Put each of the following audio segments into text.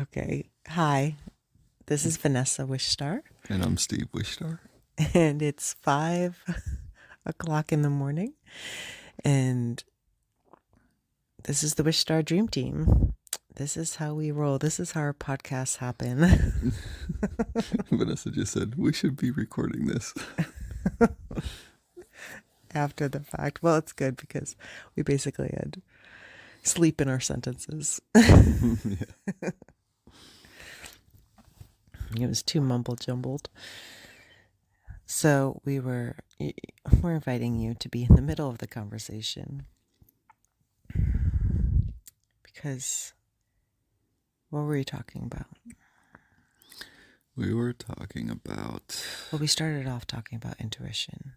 Okay. Hi, this is Vanessa Wishstar, And I'm Steve Wishstar. and it's 5 o'clock in the morning, and this is the Wishstar Dream Team. This is how we roll. This is how our podcasts happen. Vanessa just said, we should be recording this. After the fact. Well, it's good because we basically had sleep in our sentences. Yeah. It was too mumble jumbled. So we're inviting you to be in the middle of the conversation because what were you talking about? We were talking about... Well, we started off talking about intuition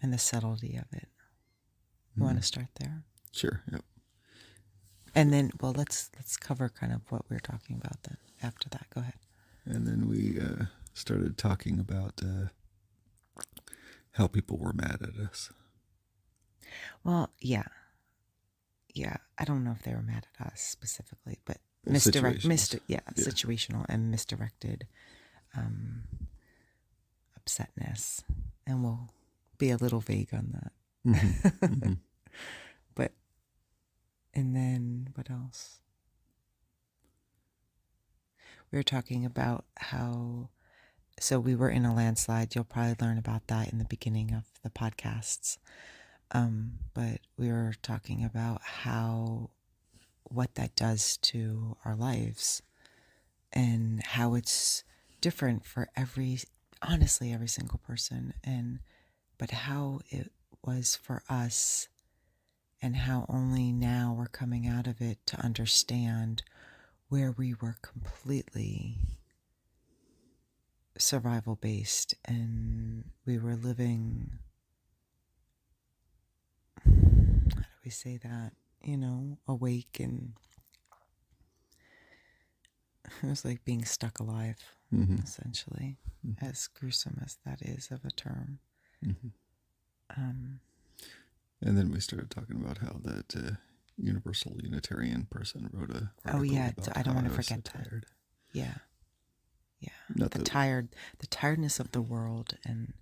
and the subtlety of it. You want to start there? Sure, yep. And then, well, let's cover kind of what we were talking about then. After that, go ahead. And then we started talking about how people were mad at us. Well, yeah. I don't know if they were mad at us specifically, but situational and misdirected upsetness, and we'll be a little vague on that. But and then what else? We were talking about how. So we were in a landslide. You'll probably learn about that in the beginning of the podcasts. But we were talking about what that does to our lives and how it's different for honestly, every single person. But how it was for us and how only now we're coming out of it to understand where we were completely survival based and we were living, how do we say that, awake, and it was like being stuck alive, essentially, as gruesome as that is of a term. And then we started talking about how that universal Unitarian person wrote a article about I don't want to I was forget so that. tired. Yeah. Not the tiredness of the world and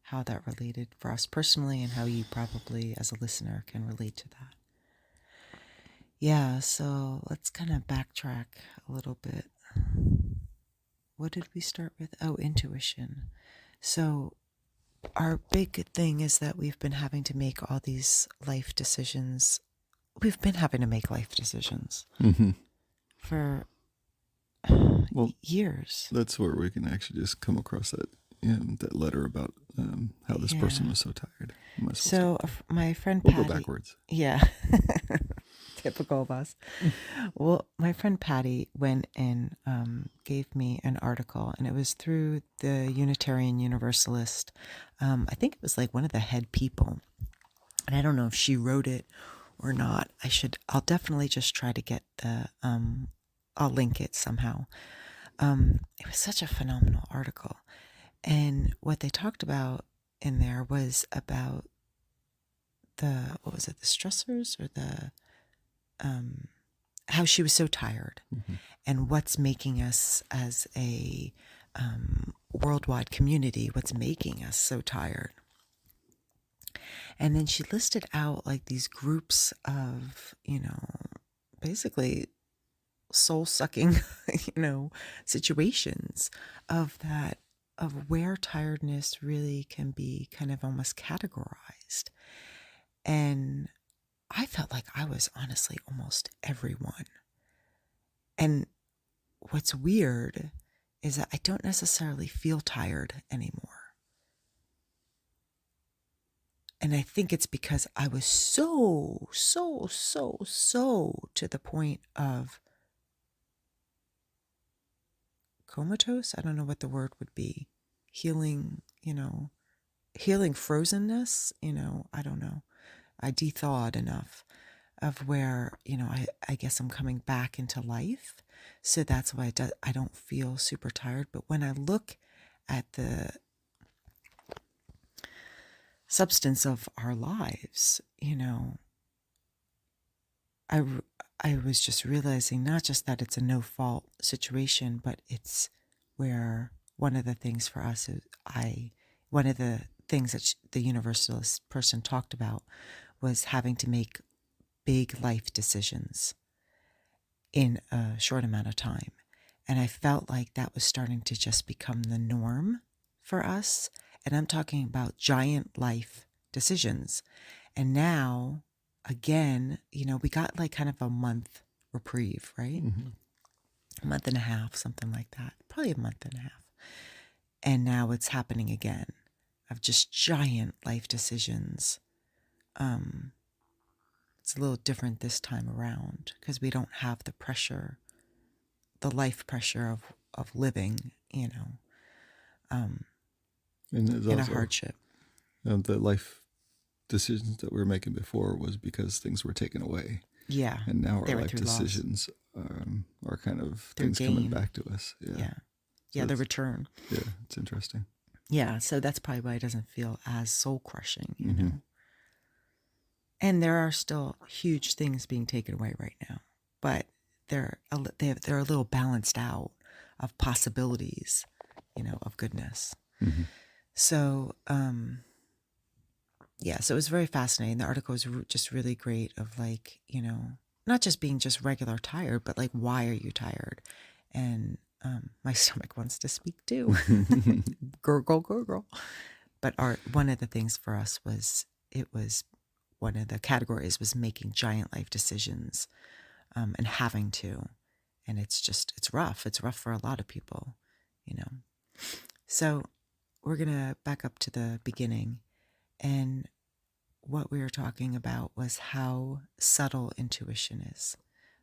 how that related for us personally and how you probably as a listener can relate to that. Yeah, so let's kind of backtrack a little bit. What did we start with? Oh, intuition. So our big thing is that we've been having to make all these life decisions. We've been having to make life decisions for years. That's where we can actually just come across that that letter about how this person was so tired. So my friend We'll Patty. go backwards. Yeah. Typical of us. Well, my friend Patty went and gave me an article, and it was through the Unitarian Universalist. I think it was like one of the head people. And I don't know if she wrote it or not. I'll definitely just try to get I'll link it somehow. It was such a phenomenal article. And what they talked about in there was about what was it, the stressors or how she was so tired and what's making us as a worldwide community, what's making us so tired. And then she listed out like these groups of, basically soul-sucking, situations of where tiredness really can be kind of almost categorized. And I felt like I was honestly almost everyone. And what's weird is that I don't necessarily feel tired anymore. And I think it's because I was so to the point of comatose. I don't know what the word would be. Healing frozenness, I don't know. I de-thawed enough of where, I guess I'm coming back into life. So that's why I don't feel super tired. But when I look at the substance of our lives, I was just realizing not just that it's a no fault situation, but it's where one of the things for us is one of the things that the universalist person talked about was having to make big life decisions in a short amount of time. And I felt like that was starting to just become the norm for us. And I'm talking about giant life decisions. And now, again, we got like kind of a month reprieve, right? Mm-hmm. A month and a half, something like that. Probably a month and a half. And now it's happening again of just giant life decisions. It's a little different this time around because we don't have the pressure, the life pressure of living, And there's in a also hardship. the life decisions that we were making before was because things were taken away. Yeah. And now They our were life through loss. decisions are kind of Through things coming gain. back to us. Yeah. Yeah, the return. Yeah, it's interesting. Yeah, so that's probably why it doesn't feel as soul crushing, Mm-hmm. And there are still huge things being taken away right now, but they're a little balanced out of possibilities, of goodness. Mm-hmm. So, yeah, so it was very fascinating. The article was just really great of like, not just being just regular tired, but like, why are you tired? And my stomach wants to speak too. Gurgle, gurgle. But one of the things for us was, it was one of the categories was making giant life decisions and having to. And it's rough. It's rough for a lot of people, So we're going to back up to the beginning. And what we were talking about was how subtle intuition is.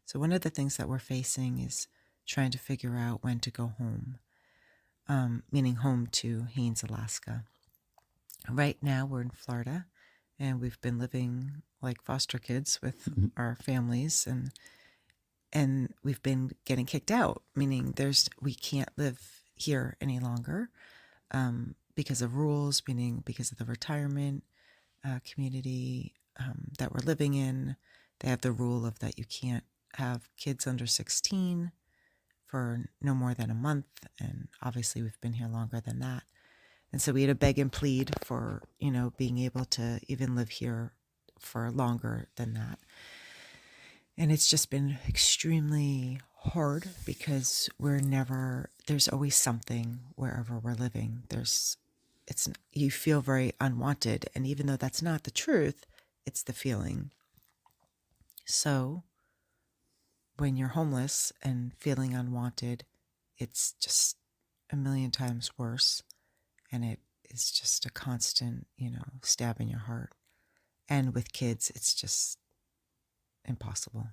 So one of the things that we're facing is trying to figure out when to go home, meaning home to Haines, Alaska. Right now we're in Florida, and we've been living like foster kids with our families, and we've been getting kicked out, meaning we can't live here any longer because of rules, meaning because of the retirement community that we're living in. They have the rule of that you can't have kids under 16 for no more than a month, and obviously we've been here longer than that. And so we had to beg and plead for, being able to even live here for longer than that. And it's just been extremely hard because there's always something wherever we're living. You feel very unwanted. And even though that's not the truth, it's the feeling. So when you're homeless and feeling unwanted, it's just a million times worse. And it is just a constant, stab in your heart. And with kids, it's just impossible.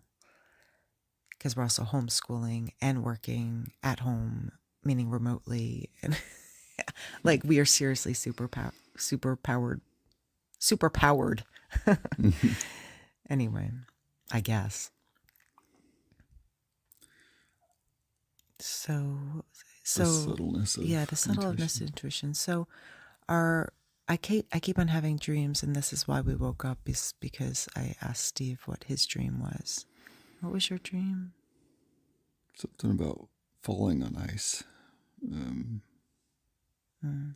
Because we're also homeschooling and working at home, meaning remotely. And like we are seriously super powered. Anyway, I guess. So The subtleness of the subtleness of intuition. So I keep on having dreams, and this is why we woke up, is because I asked Steve what his dream was. What was your dream? Something about falling on ice.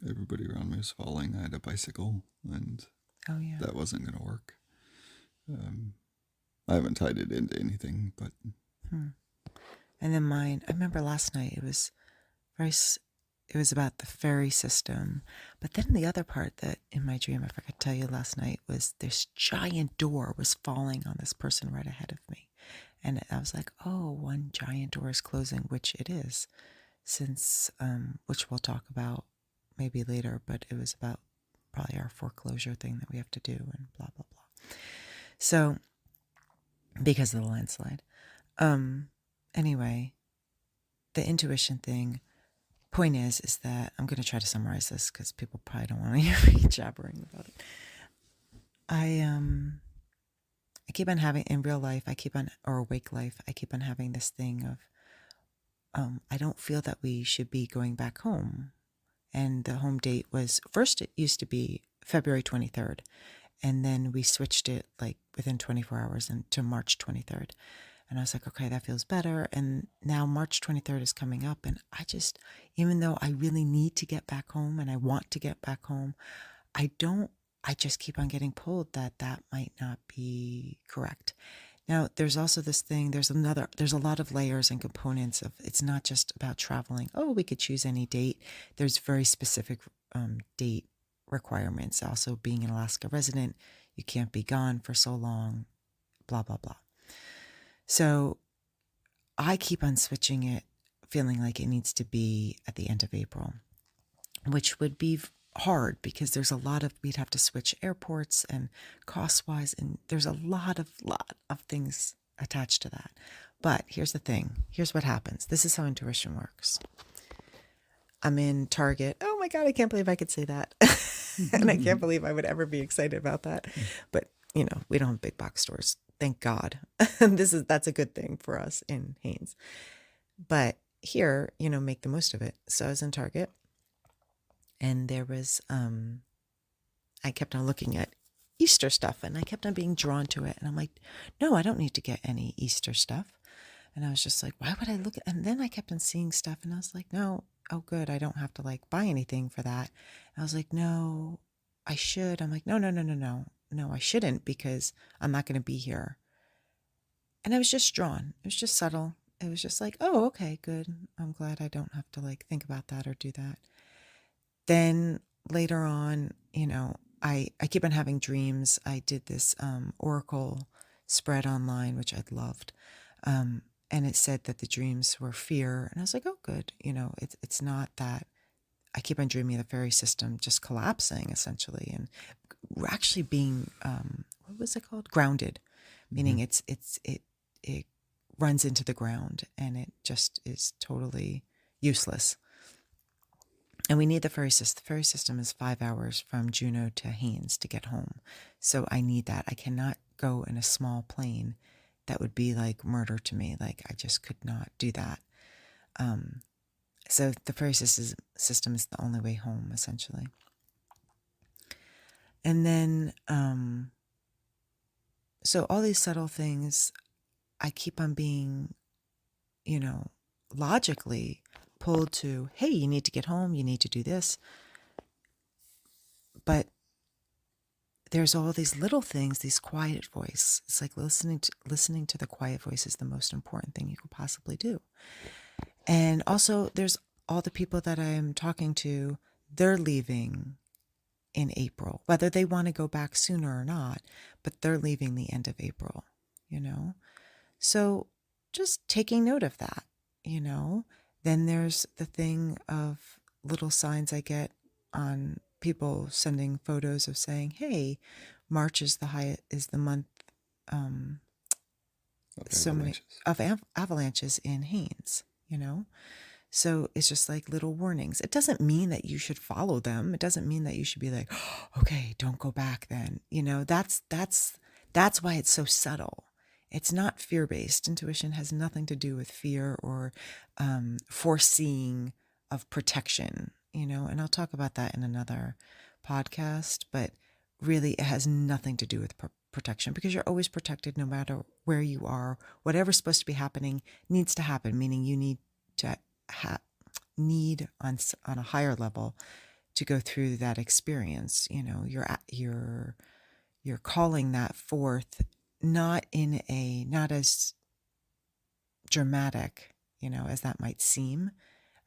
Everybody around me was falling. I had a bicycle, and that wasn't going to work. I haven't tied it into anything, but. And then mine, I remember last night, it was about the ferry system. But then the other part that in my dream, I forgot to tell you last night, was this giant door was falling on this person right ahead of me. And I was like, oh, one giant door is closing, which it is, since, which we'll talk about maybe later, but it was about probably our foreclosure thing that we have to do and blah, blah, blah. So, because of the landslide. Anyway, the intuition thing, point is that I'm going to try to summarize this because people probably don't want to hear me jabbering about it. I keep on having, in real life, or awake life, I keep on having this thing of, I don't feel that we should be going back home. And the home date was, first it used to be February 23rd. And then we switched it like within 24 hours to March 23rd. And I was like, okay, that feels better. And now March 23rd is coming up. And I just, even though I really need to get back home and I want to get back home, I just keep on getting pulled that that might not be correct. Now, there's also this thing, there's a lot of layers and components of, it's not just about traveling. Oh, we could choose any date. There's very specific date requirements. Also, being an Alaska resident, you can't be gone for so long, blah, blah, blah. So I keep on switching it, feeling like it needs to be at the end of April, which would be hard because there's a lot of, we'd have to switch airports and cost wise, and there's a lot of things attached to that. But here's the thing, here's what happens. This is how intuition works. I'm in Target. Oh my God, I can't believe I could say that. And I can't believe I would ever be excited about that. But you know, we don't have big box stores, thank God. That's a good thing for us in Haines. But here, you know, make the most of it. So I was in Target, and there was I kept on looking at Easter stuff, and I kept on being drawn to it, and I'm like, no, I don't need to get any Easter stuff. And I was just like, why would I look at, and then I kept on seeing stuff, and I was like, no, oh good, I don't have to like buy anything for that. And I was like, no, I should. I'm like, no, I shouldn't, because I'm not going to be here. And I was just drawn. It was just subtle. It was just like, oh, okay, good. I'm glad I don't have to like think about that or do that. Then later on, you know, I keep on having dreams. I did this Oracle spread online, which I'd loved. And it said that the dreams were fear. And I was like, oh, good. You know, it's not that. I keep on dreaming of the fairy system just collapsing, essentially, and actually being, what was it called? Grounded, meaning it runs into the ground and it just is totally useless. And we need the ferry system. The ferry system is 5 hours from Juneau to Haines to get home. So I need that. I cannot go in a small plane. That would be like murder to me. Like, I just could not do that. So the ferry system is the only way home, essentially. And then, so all these subtle things, I keep on being, you know, logically pulled to, hey, you need to get home, you need to do this. But there's all these little things, these quiet voice. It's like listening to the quiet voice is the most important thing you could possibly do. And also there's all the people that I'm talking to, they're leaving in April, whether they want to go back sooner or not, but they're leaving the end of April, you know? So just taking note of that, you know? Then there's the thing of little signs I get on people sending photos of saying, hey, March is the month, so many of avalanches in Haines, you know? So it's just like little warnings. It doesn't mean that you should follow them. It doesn't mean that you should be like, oh, okay, don't go back then. You know, that's why it's so subtle. It's not fear-based. Intuition has nothing to do with fear or foreseeing of protection, you know, and I'll talk about that in another podcast, but really it has nothing to do with protection, because you're always protected no matter where you are. Whatever's supposed to be happening needs to happen, meaning you need to need on a higher level to go through that experience. You know, you're calling that forth, not as dramatic, you know, as that might seem.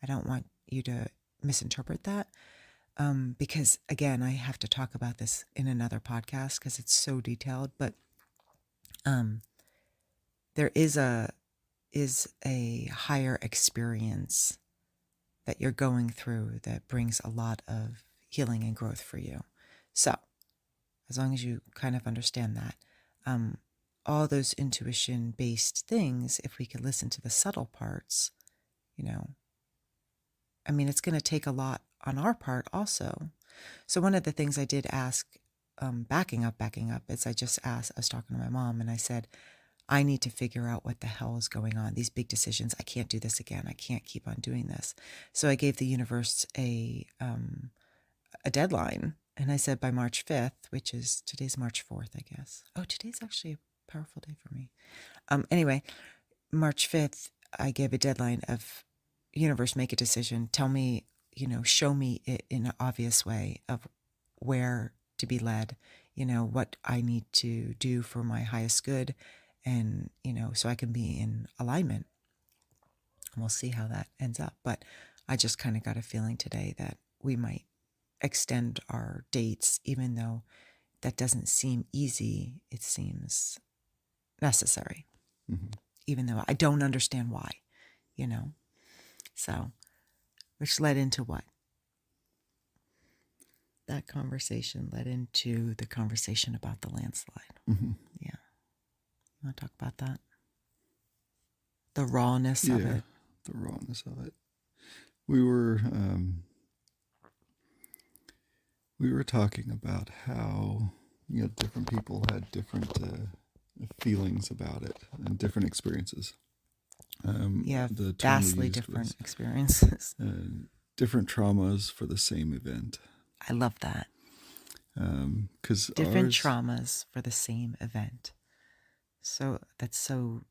I don't want you to misinterpret that, because again, I have to talk about this in another podcast because it's so detailed. But there is a higher experience that you're going through that brings a lot of healing and growth for you. So as long as you kind of understand that, all those intuition-based things, if we could listen to the subtle parts, you know, I mean, it's going to take a lot on our part also. So one of the things I did ask, backing up, is I was talking to my mom and I said, I need to figure out what the hell is going on. These big decisions, I can't do this again. I can't keep on doing this. So I gave the universe a deadline. And I said by March 5th, which is, today's March 4th, I guess. Oh, today's actually powerful day for me. Anyway, March 5th, I gave a deadline of universe, make a decision. Tell me, show me it in an obvious way of where to be led, what I need to do for my highest good. And, so I can be in alignment. And we'll see how that ends up. But I just kind of got a feeling today that we might extend our dates, even though that doesn't seem easy. It seems necessary, even though I don't understand why, So, which led into what? That conversation led into the conversation about the landslide. Yeah. You want to talk about that? The rawness of it. The rawness of it. We were talking about how different people had different feelings about it and different experiences. The vastly different experiences. Different traumas for the same event. I love that. Because different traumas for the same event. So that's so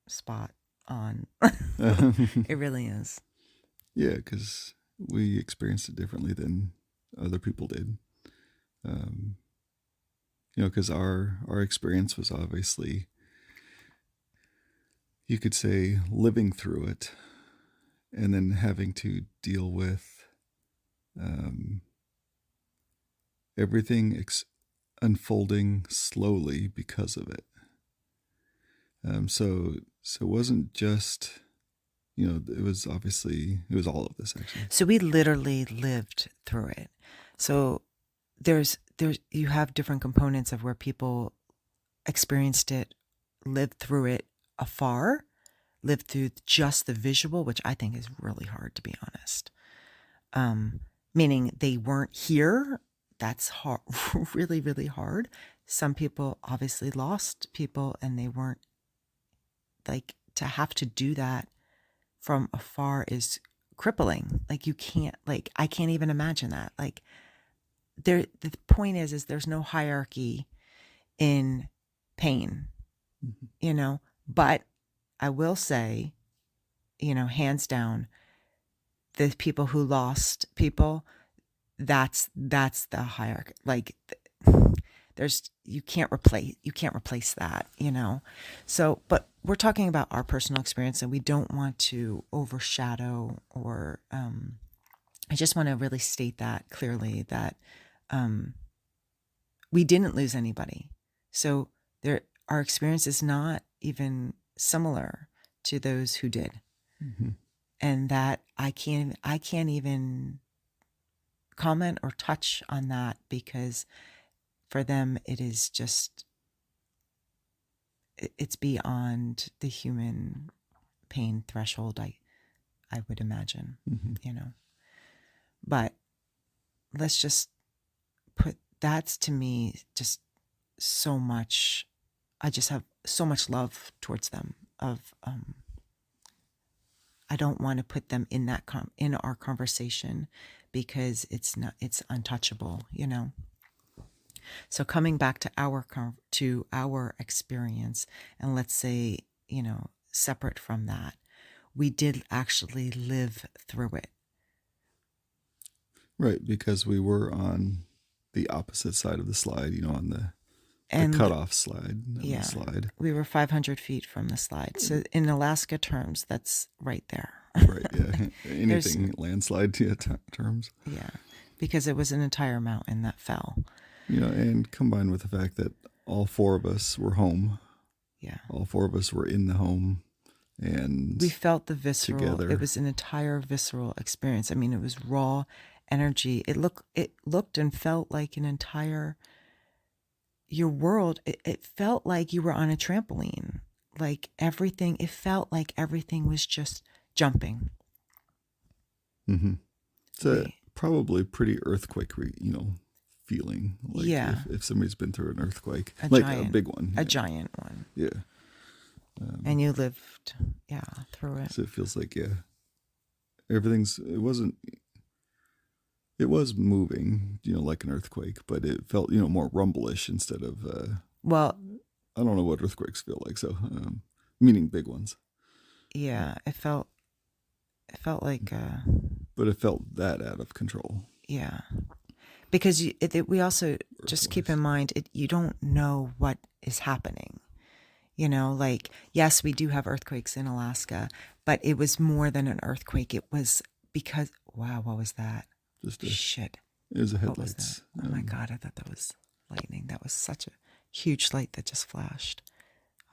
spot on. It really is. Yeah, because we experienced it differently than other people did. Because our experience was obviously, you could say, living through it and then having to deal with everything unfolding slowly because of it. So it wasn't just, it was all of this actually. So we literally lived through it. So there's you have different components of where people experienced it, lived through it afar, lived through just the visual, which I think is really hard, to be honest. Meaning they weren't here. That's hard, really, really hard. Some people obviously lost people and they weren't, like, to have to do that from afar is crippling. Like, you can't, like, I can't even imagine that. Like, the point is there's no hierarchy in pain, but I will say, hands down, the people who lost people, that's the hierarchy. Like, you can't replace that, So, but we're talking about our personal experience and we don't want to overshadow or, I just want to really state that clearly that, we didn't lose anybody. So our experience is not even similar to those who did. And that I can't even comment or touch on that because for them, it is just, it's beyond the human pain threshold, I would imagine, But let's just put, that's to me just so much, I just have so much love towards them of, I don't want to put them in that in our conversation because it's untouchable, So coming back to our experience, and let's say, separate from that, we did actually live through it. Right, because we were on the opposite side of the slide, on the cutoff slide. Yeah, the slide. We were 500 feet from the slide. So in Alaska terms, that's right there. Right, yeah. Anything landslide terms. Yeah, because it was an entire mountain that fell. And combined with the fact that all four of us were home. Yeah. All four of us were in the home. And we felt the visceral, together. It was an entire visceral experience. I mean, it was raw energy. It looked and felt like an entire, your world, it felt like you were on a trampoline. Like everything, it felt like everything was just jumping. It's probably pretty earthquake, feeling. Like if somebody's been through an earthquake. A big one. A giant one. Yeah. And you lived, through it. So it feels like, it was moving, like an earthquake, but it felt, more rumblish instead of Well, I don't know what earthquakes feel like, so meaning big ones. yeah, it felt like But it felt that out of control. yeah. Because we also just keep in mind you don't know what is happening. You know, like, yes, we do have earthquakes in Alaska, but it was more than an earthquake. It was because, wow, what was that? Shit. It was a What was headlights. that? Oh my God, I thought that was lightning. That was such a huge light that just flashed.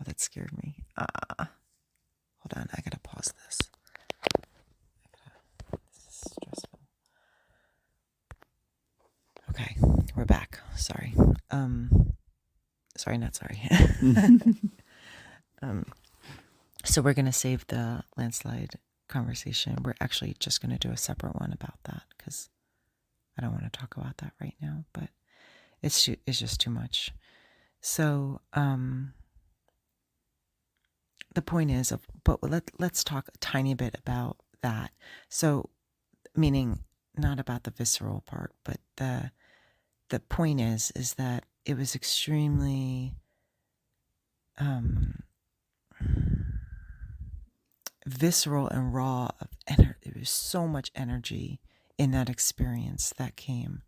Oh, that scared me. Hold on, I gotta pause this. This is stressful. Okay, we're back. Sorry. Sorry, not sorry. So we're gonna save the landslide conversation. We're actually just gonna do a separate one about that because I don't want to talk about that right now. But it's just too much. So the point is, but let's talk a tiny bit about that. So, meaning not about the visceral part, but the point is that it was extremely visceral and raw of energy. There was so much energy in that experience that came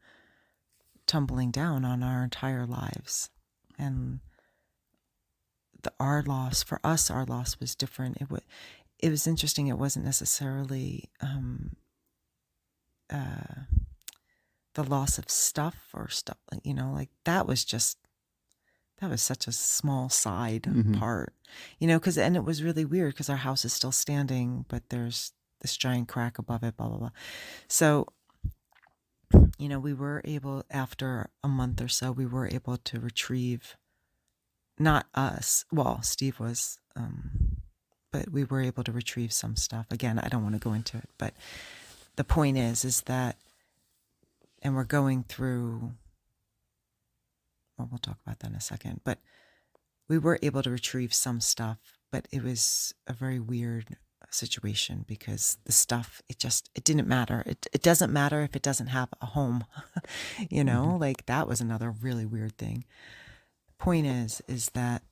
tumbling down on our entire lives. And our loss, for us, our loss was different. It was interesting. It wasn't necessarily the loss of stuff or stuff, you know, like that was such a small side part, you know, and it was really weird because our house is still standing, but there's this giant crack above it, blah, blah, blah. So, you know, we were able, after a month or so, we were able to retrieve, not us, well, Steve was, but we were able to retrieve some stuff. Again, I don't want to go into it, but the point is that, and we're going through, well, we'll talk about that in a second, but we were able to retrieve some stuff, but it was a very weird situation because the stuff, it didn't matter. It doesn't matter if it doesn't have a home, you know, like that was another really weird thing. Point is that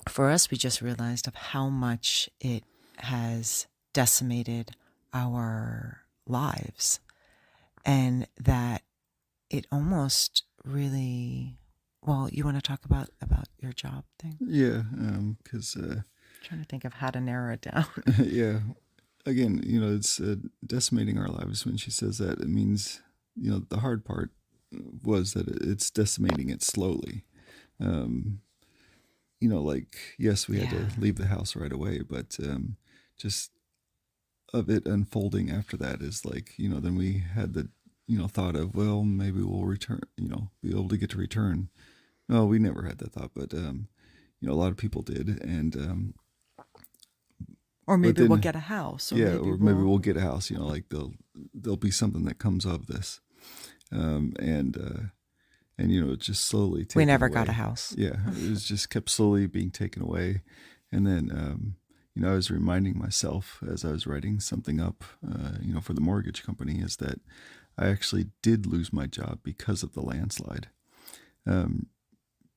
for us, we just realized of how much it has decimated our lives, and that it almost really, well, you want to talk about your job thing? Yeah, because Trying to think of how to narrow it down. yeah, again, you know, it's decimating our lives. When she says that, it means, you know, the hard part was that it's decimating it slowly. You know, like, yes, we had to leave the house right away, but just of it unfolding after that is like, you know, then we had the, you know, thought of, well, maybe we'll return, you know, be able to get to return. No, we never had that thought, but you know, a lot of people did, and or maybe we'll get a house. Or maybe we'll get a house. You know, like there'll be something that comes of this, and you know, it just slowly. We never got a house. Yeah, it was just kept slowly being taken away, and then you know, I was reminding myself as I was writing something up, you know, for the mortgage company, is that I actually did lose my job because of the landslide.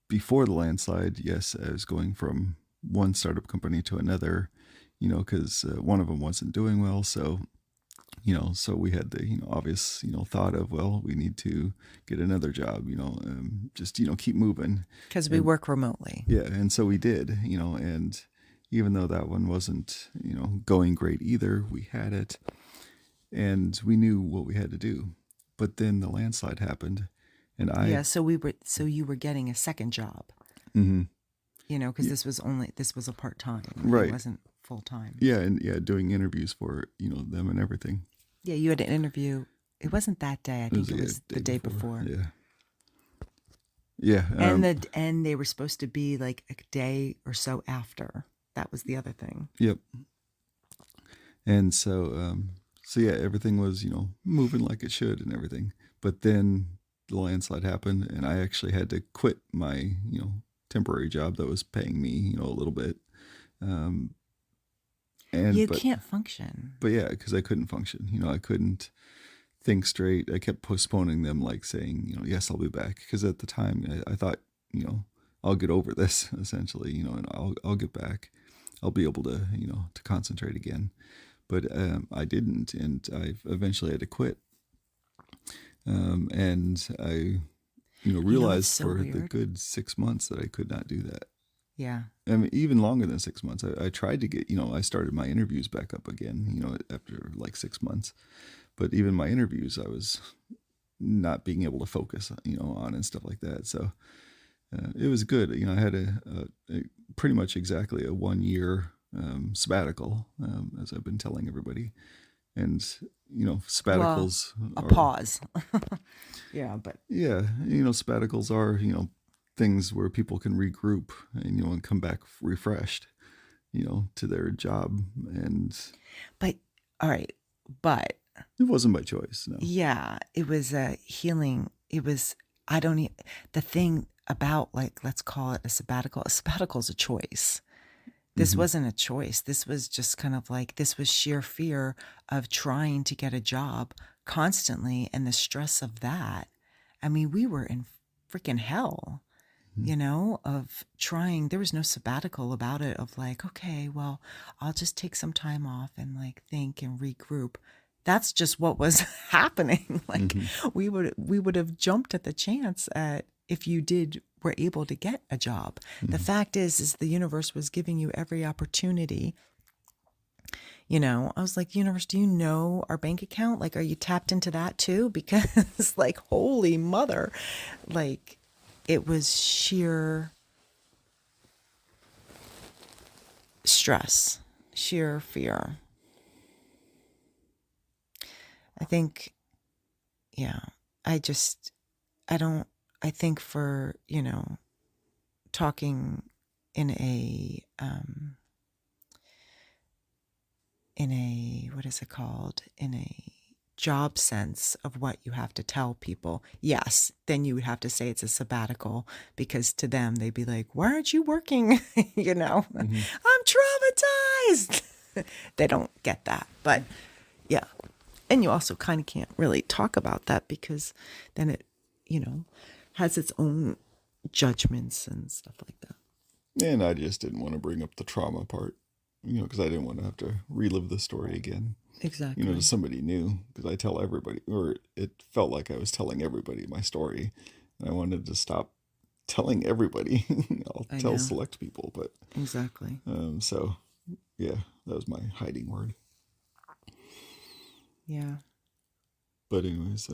Before the landslide, yes, I was going from one startup company to another, you know, because one of them wasn't doing well. So, you know, so we had the, you know, obvious, you know, thought of, well, we need to get another job, you know, just, you know, keep moving. Because we work remotely. Yeah. And so we did, you know, and even though that one wasn't, you know, going great either, we had it and we knew what we had to do. But then the landslide happened. And so you were getting a second job, you know, because this was a part-time, right? It wasn't full-time. Yeah. And doing interviews for, you know, them and everything. Yeah. You had an interview. It wasn't that day. I think it was the day before. Yeah. Yeah. And they were supposed to be like a day or so after. That was the other thing. Yep. And so yeah, everything was, you know, moving like it should and everything. But then the landslide happened, and I actually had to quit my, you know, temporary job that was paying me, you know, a little bit. And you can't function. But yeah, because I couldn't function. You know, I couldn't think straight. I kept postponing them, like saying, you know, yes, I'll be back. Because at the time, I thought, you know, I'll get over this essentially, and I'll get back. I'll be able to, to concentrate again. But I didn't, and I eventually had to quit. And I, It's realized so for the weird. good 6 months that I could not do that. Yeah. I mean, even longer than 6 months. I tried to get, I started my interviews back up again, after like 6 months. But even my interviews, I was not being able to focus, on and stuff like that. So it was good. I had a pretty much exactly a 1 year sabbatical, as I've been telling everybody. And, Well, sabbaticals a are, pause. Yeah, but yeah, sabbaticals are, things where people can regroup and come back refreshed, to their job. And but all right, but it wasn't by choice, no. yeah, it was a healing. It was I don't e the thing about, like, let's call it a sabbatical. A sabbatical is a choice. This Hmm. wasn't a choice. This was just kind of like, this was sheer fear of trying to get a job constantly and the stress of that. I mean, we were in freaking hell, of trying. There was no sabbatical about it, of like, okay, well, I'll just take some time off and like think and regroup. That's just what was happening. Like, Hmm. we would have jumped at the chance at, if you were able to get a job. The Hmm. fact is the universe was giving you every opportunity. I was like, universe, do you know our bank account? Like, are you tapped into that too? Because like, holy mother, like, it was sheer stress, sheer fear. I think, yeah, I just, I don't, I think for, talking in a what is it called, in a job sense of what you have to tell people, yes, then you would have to say it's a sabbatical, because to them they'd be like, why aren't you working? Hmm. I'm traumatized. They don't get that. But yeah, and you also kind of can't really talk about that, because then it, has its own judgments and stuff like that. And I just didn't want to bring up the trauma part, because I didn't want to have to relive the story again, to Exactly. somebody new, because I tell everybody, or it felt like I was telling everybody my story. And I wanted to stop telling everybody. I'll I tell know. select people, but Exactly. so yeah, that was my hiding word. Yeah. But anyways,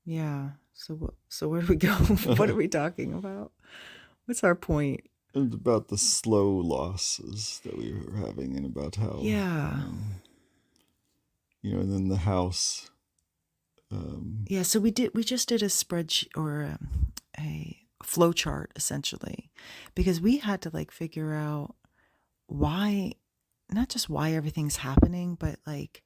Yeah. So where do we go? What are we talking about? What's our point? and about the slow losses that we were having, and about how, Yeah. and then the house. Um, Yeah, so we just did a spreadsheet, or a flow chart, essentially, because we had to like figure out why, not just why everything's happening, but like,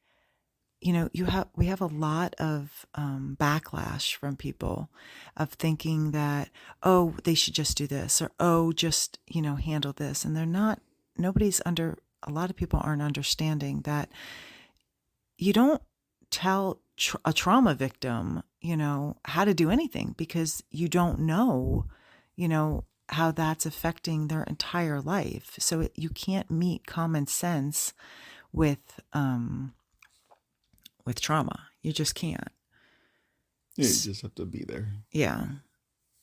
we have a lot of backlash from people, of thinking that, oh, they should just do this, or oh, just, handle this. And they're not, a lot of people aren't understanding that you don't tell a trauma victim, how to do anything, because you don't know, how that's affecting their entire life. So you can't meet common sense with trauma. You just can't. yeah, you just have to be there. Yeah.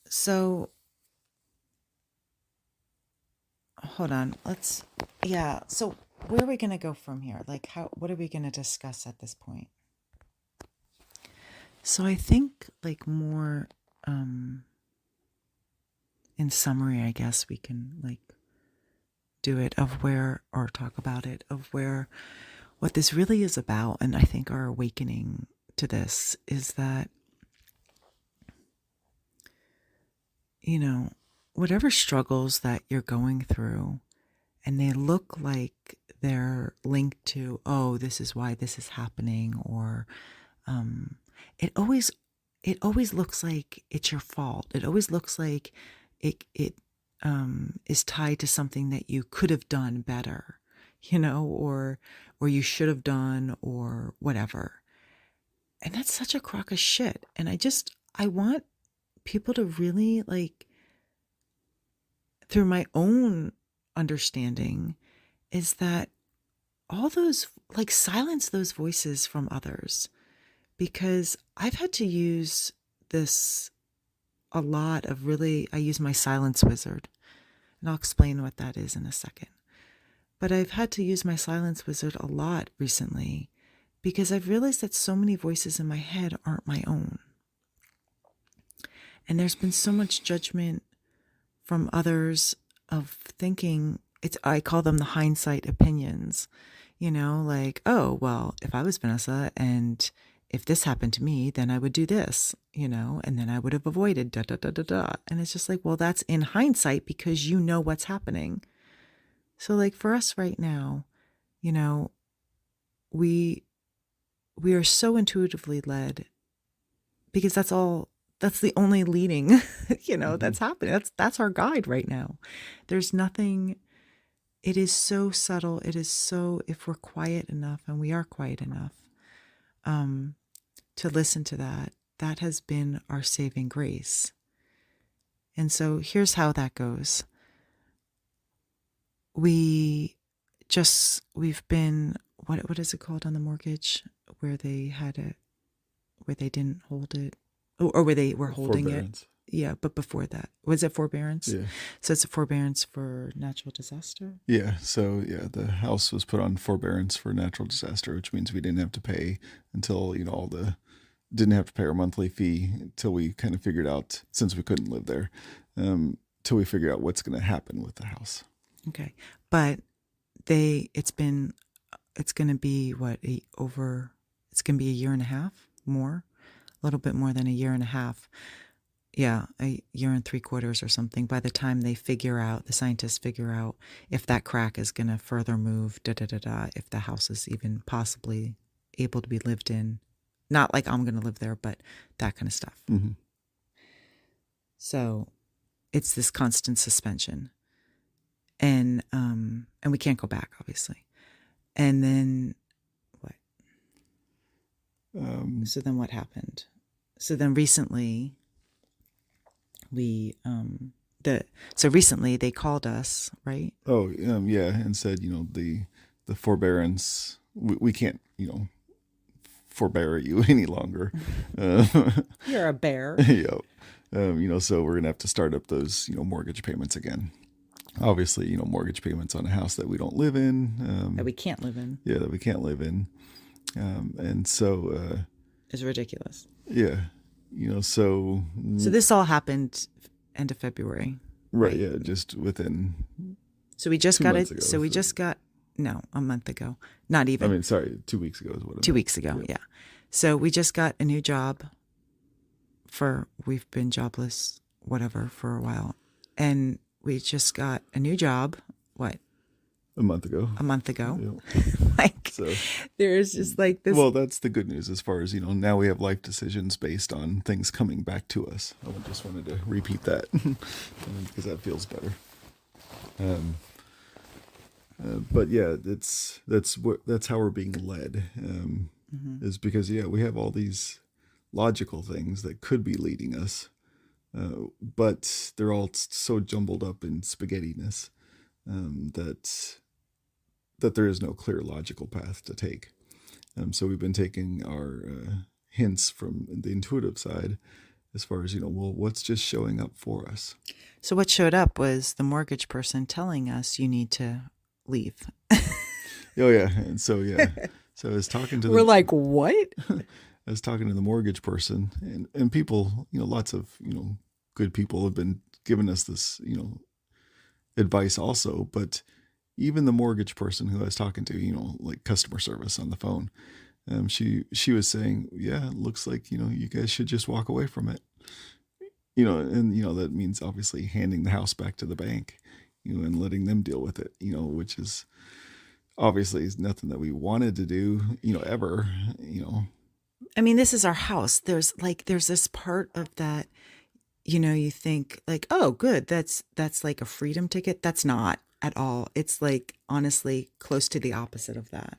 So hold on. Yeah. So where are we going to go from here? Like, what are we going to discuss at this point? So I think, like, more, in summary, I guess we can like do it, of where, or talk about it, of where, what this really is about. And I think our awakening to this is that, whatever struggles that you're going through, and they look like they're linked to, oh, this is why this is happening, or um, it always looks like it's your fault. It always looks like it is tied to something that you could have done better, or you should have done, or whatever. And that's such a crock of shit. And I want people to really, like, through my own understanding, is that all those, like, silence those voices from others, because I've had to use this a lot of really, I use my silence wizard, and I'll explain what that is in a second. But I've had to use my silence wizard a lot recently because I've realized that so many voices in my head aren't my own. And there's been so much judgment from others of thinking, I call them the hindsight opinions, like, oh, well, if I was Vanessa and if this happened to me, then I would do this, and then I would have avoided da da da da da. And it's just like, well, that's in hindsight because you know what's happening. So, like, for us right now, we are so intuitively led because that's the only leading, that's happening. That's our guide right now. There's nothing, it is so subtle. It is so, if we're quiet enough, and we are quiet enough, to listen to that, that has been our saving grace. And so here's how that goes. We've been, what is it called on the mortgage where they didn't hold it, or where they were holding it? Yeah, but before that, was it forbearance? Yeah. So it's a forbearance for natural disaster? Yeah. So, yeah, the house was put on forbearance for natural disaster, which means we didn't have to pay until, didn't have to pay our monthly fee until we kind of figured out, since we couldn't live there, till we figure out what's going to happen with the house. Okay. But it's going to be it's going to be a year and a half more, a little bit more than a year and a half. Yeah, a year and 3/4 or something. By the time the scientists figure out if that crack is going to further move, if the house is even possibly able to be lived in. Not like I'm going to live there, but that kind of stuff. Mm-hmm. So it's this constant suspension. And we can't go back, obviously. And then what? So then what happened? So then recently recently they called us, right? Oh, yeah, and said, the forbearance, we can't, forbear you any longer. You're a bear. Yeah. So we're gonna have to start up those, mortgage payments again. Obviously, mortgage payments on a house that we don't live in. That we can't live in. Yeah, that we can't live in. And so... it's ridiculous. Yeah. So this all happened end of February. Right, yeah, just within... So we just got it. Ago, so we just got... No, a month ago. Not even. I mean, sorry, 2 weeks ago is what I meant. 2 weeks ago, yeah. So we just got a new job we've been jobless, whatever, for a while. And we just got a new job, what? A month ago. Yep. So, there's just like this. Well, that's the good news as far as, now we have life decisions based on things coming back to us. I just wanted to repeat that because that feels better. But yeah, that's how we're being led, is because, we have all these logical things that could be leading us, but they're all so jumbled up in spaghettiness that there is no clear logical path to take. So we've been taking our hints from the intuitive side as far as, what's just showing up for us. So what showed up was the mortgage person telling us you need to leave. Oh, yeah. And so, so I was talking to We're like, what? I was talking to the mortgage person, and people, lots of, good people have been giving us this, advice also. But even the mortgage person who I was talking to, like customer service on the phone, she was saying, yeah, it looks like, you guys should just walk away from it. And, that means obviously handing the house back to the bank, and letting them deal with it, which is obviously is nothing that we wanted to do, ever, I mean, this is our house. There's this part of that, you think like, oh, good. That's like a freedom ticket. That's not at all. It's like, honestly, close to the opposite of that.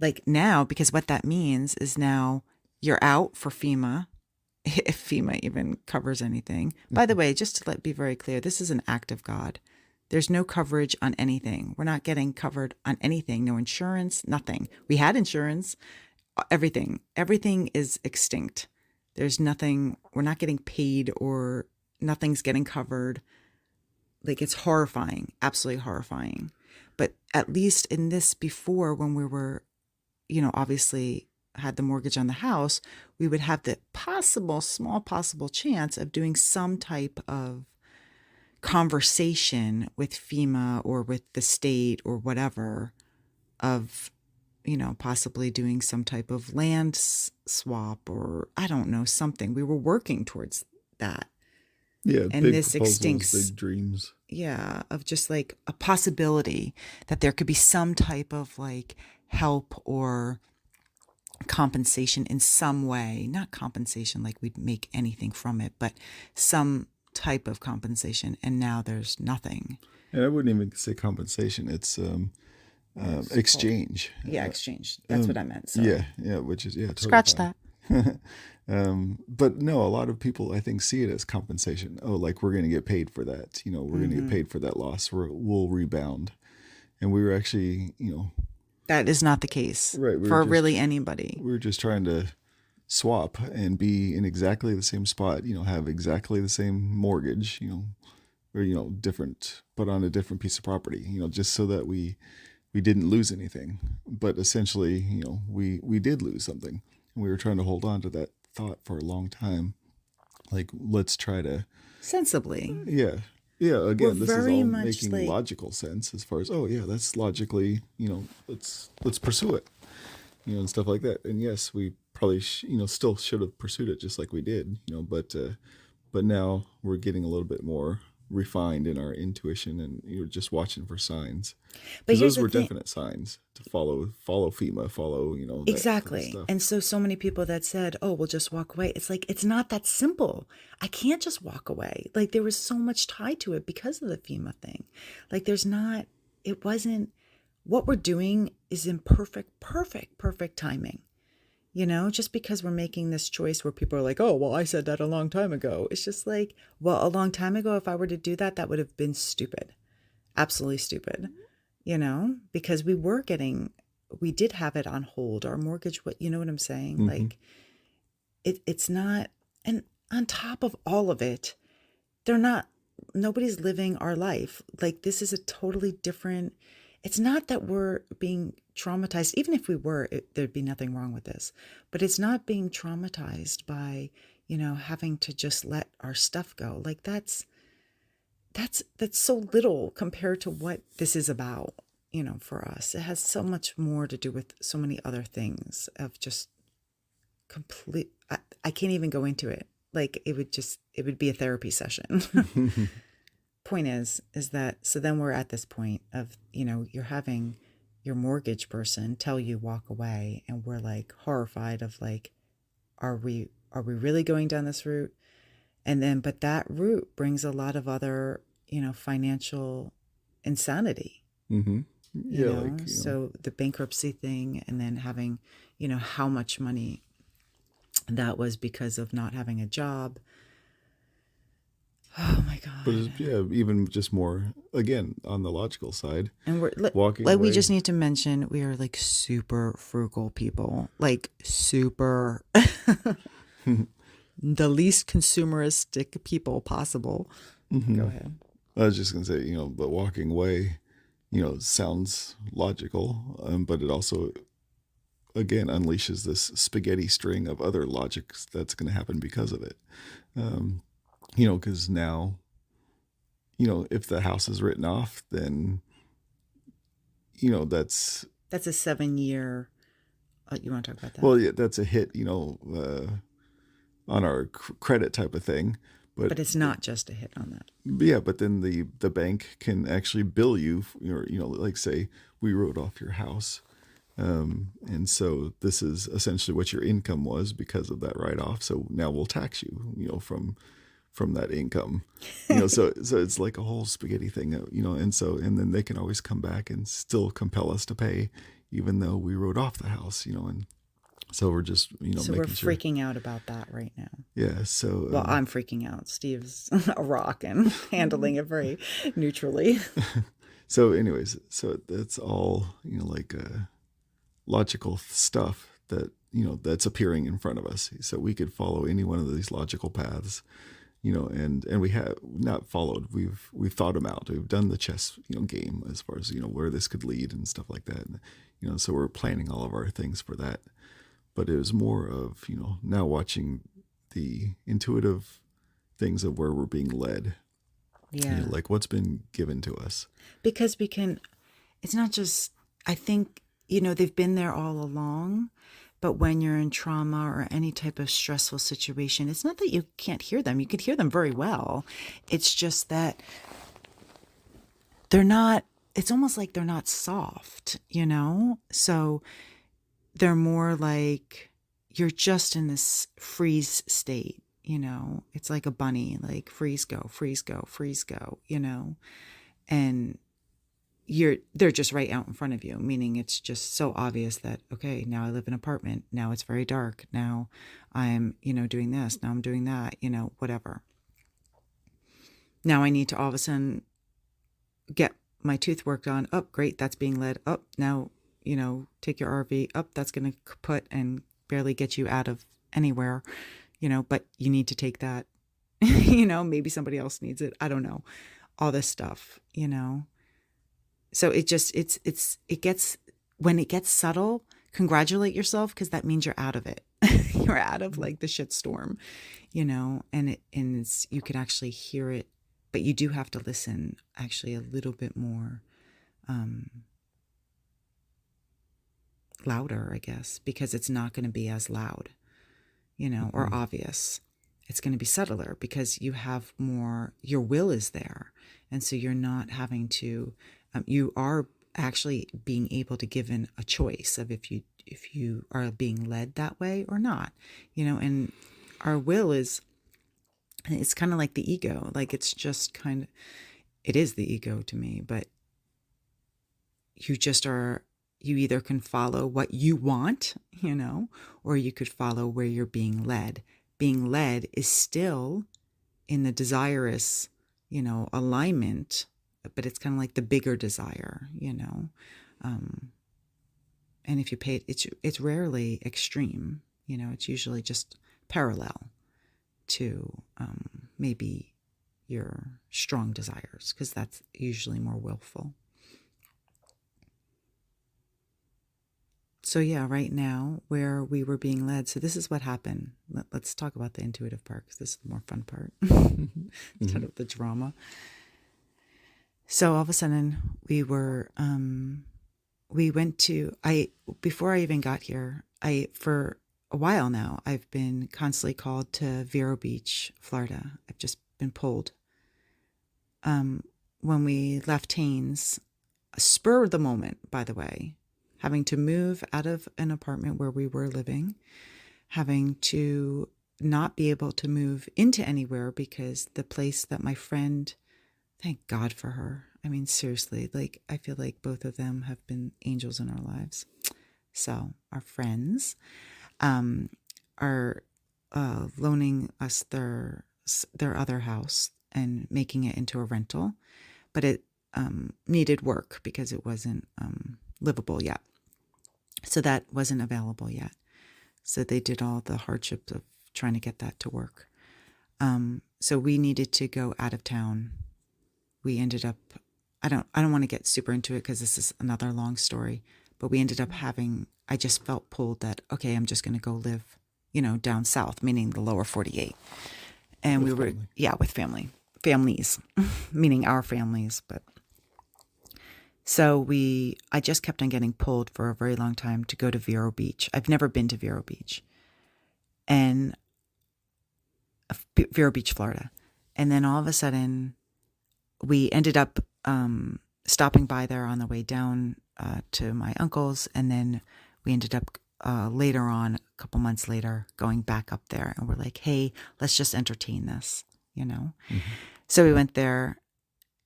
Like now, because what that means is now you're out for FEMA if FEMA even covers anything. By the way, just to be very clear, this is an act of God. There's no coverage on anything. We're not getting covered on anything. No insurance, nothing. We had insurance, everything. Everything is extinct. There's nothing. We're not getting paid, or nothing's getting covered. Like, it's horrifying, absolutely horrifying. But at least in this, before, when we were, obviously had the mortgage on the house, we would have the small possible chance of doing some type of conversation with FEMA or with the state or whatever, of, possibly doing some type of land swap, or I don't know, something. We were working towards that. Yeah, and big this proposals, extincts, big dreams. yeah, of just like a possibility that there could be some type of like help or compensation in some way. Not compensation like we'd make anything from it, but some type of compensation. And now there's nothing. And I wouldn't even say compensation. It's exchange. Yeah, exchange. That's what I meant. So. Yeah, which is totally Scratch fine. that. But no, a lot of people, I think, see it as compensation. Oh, like, we're going to get paid for that. We're going to get paid for that loss. We'll rebound. And we were actually, that is not the case, right, for really anybody. We were just trying to swap and be in exactly the same spot, have exactly the same mortgage, or, different, but on a different piece of property, just so that we didn't lose anything. But essentially, we did lose something. And we were trying to hold on to that thought for a long time. Like, let's try to sensibly. Yeah. Again, this is all making like, logical sense as far as, oh yeah, that's logically, let's pursue it, and stuff like that. And yes, we probably, still should have pursued it just like we did, but now we're getting a little bit more refined in our intuition, and you're just watching for signs. Because those were definite signs to follow FEMA, follow, exactly. Kind of stuff. And so many people that said, oh, we'll just walk away. It's like, it's not that simple. I can't just walk away. Like, there was so much tied to it because of the FEMA thing. Like, it wasn't, what we're doing is in perfect timing. Just because we're making this choice where people are like, oh, well, I said that a long time ago. It's just like, well, a long time ago, if I were to do that, that would have been stupid. Absolutely stupid, because we did have it on hold. Our mortgage, you know what I'm saying? Mm-hmm. Like, it's not, and on top of all of it, nobody's living our life. Like, this is a totally different, it's not that we're being traumatized. Even if we were, there'd be nothing wrong with this. But it's not being traumatized by, having to just let our stuff go. Like, that's so little compared to what this is about, for us. It has so much more to do with so many other things of just complete. I can't even go into it. Like, it would be a therapy session. Point is that, so then we're at this point of, you're having your mortgage person tell you walk away, and we're like horrified of like, are we really going down this route? And then, but that route brings a lot of other, financial insanity. Mm-hmm. Yeah, so the bankruptcy thing, and then having, how much money that was because of not having a job. Oh my God. But even just more, again, on the logical side. And we're walking like away. We just need to mention we are like super frugal people, like super the least consumeristic people possible. Mm-hmm. Go ahead. I was just going to say, but walking away, sounds logical, but it also, again, unleashes this spaghetti string of other logics that's going to happen because of it. Because now, if the house is written off, then, that's a 7-year. You want to talk about that? Well, yeah, that's a hit, on our credit type of thing. But it's not just a hit on that. Yeah, but then the bank can actually bill you, like say we wrote off your house. And so this is essentially what your income was because of that write-off. So now we'll tax you, from that income, so it's like a whole spaghetti thing, and then they can always come back and still compel us to pay, even though we wrote off the house, and So we're just, So we're making sure. freaking out about that right now. Yeah. So, Well, I'm freaking out. Steve's a rock and handling it very neutrally. so anyways, so that's all, logical stuff that, that's appearing in front of us. So we could follow any one of these logical paths, and we have not followed. We've thought them out. We've done the chess, game as far as, where this could lead and stuff like that. And, so we're planning all of our things for that. But it was more of, now watching the intuitive things of where we're being led, Yeah. like what's been given to us. Because it's not just, I think, they've been there all along. But when you're in trauma or any type of stressful situation, it's not that you can't hear them. You can hear them very well. It's just that they're not, it's almost like they're not soft, So they're more like you're just in this freeze state, It's like a bunny, like freeze, go, freeze, go, freeze, go, And they're just right out in front of you, meaning it's just so obvious that, okay, now I live in an apartment. Now it's very dark. Now I'm, doing this. Now I'm doing that, whatever. Now I need to all of a sudden get my tooth worked on. Oh, great. That's being led up. Now, take your RV up. That's going to put and barely get you out of anywhere, but you need to take that, maybe somebody else needs it. I don't know. All this stuff, So it just, it gets, when it gets subtle, congratulate yourself, because that means you're out of it. You're out of like the shitstorm, and you can actually hear it, but you do have to listen actually a little bit more, louder, I guess, because it's not going to be as loud, or obvious. It's going to be subtler because you have more, your will is there. And so you're not having to, you are actually being able to give in a choice of if you are being led that way or not, and our will is, it's kind of like the ego. Like it's just kind of, it is the ego to me, but you just are, you either can follow what you want, or you could follow where you're being led. Being led is still in the desirous, alignment, but it's kind of like the bigger desire, and if you pay it, it's rarely extreme, it's usually just parallel to maybe your strong desires, because that's usually more willful. So yeah, right now where we were being led, so this is what happened. Let's talk about the intuitive part, because this is the more fun part instead of the drama. So all of a sudden we went to, before I even got here, for a while now, I've been constantly called to Vero Beach, Florida. I've just been pulled. When we left Haines, a spur of the moment, by the way, having to move out of an apartment where we were living, having to not be able to move into anywhere because the place that my friend, thank God for her. I mean, seriously, like, I feel like both of them have been angels in our lives. So our friends are loaning us their other house and making it into a rental, but it needed work because it wasn't livable yet. So that wasn't available yet. So they did all the hardships of trying to get that to work. So we needed to go out of town. We ended up, I don't want to get super into it because this is another long story, but we ended up I just felt pulled that, okay, I'm just going to go live, down south, meaning the lower 48. And with family. With families, meaning our families. But so I just kept on getting pulled for a very long time to go to Vero Beach. I've never been to Vero Beach, Florida. And then all of a sudden we ended up stopping by there on the way down to my uncle's. And then we ended up later on, a couple months later, going back up there. And we're like, hey, let's just entertain this, Mm-hmm. So we went there.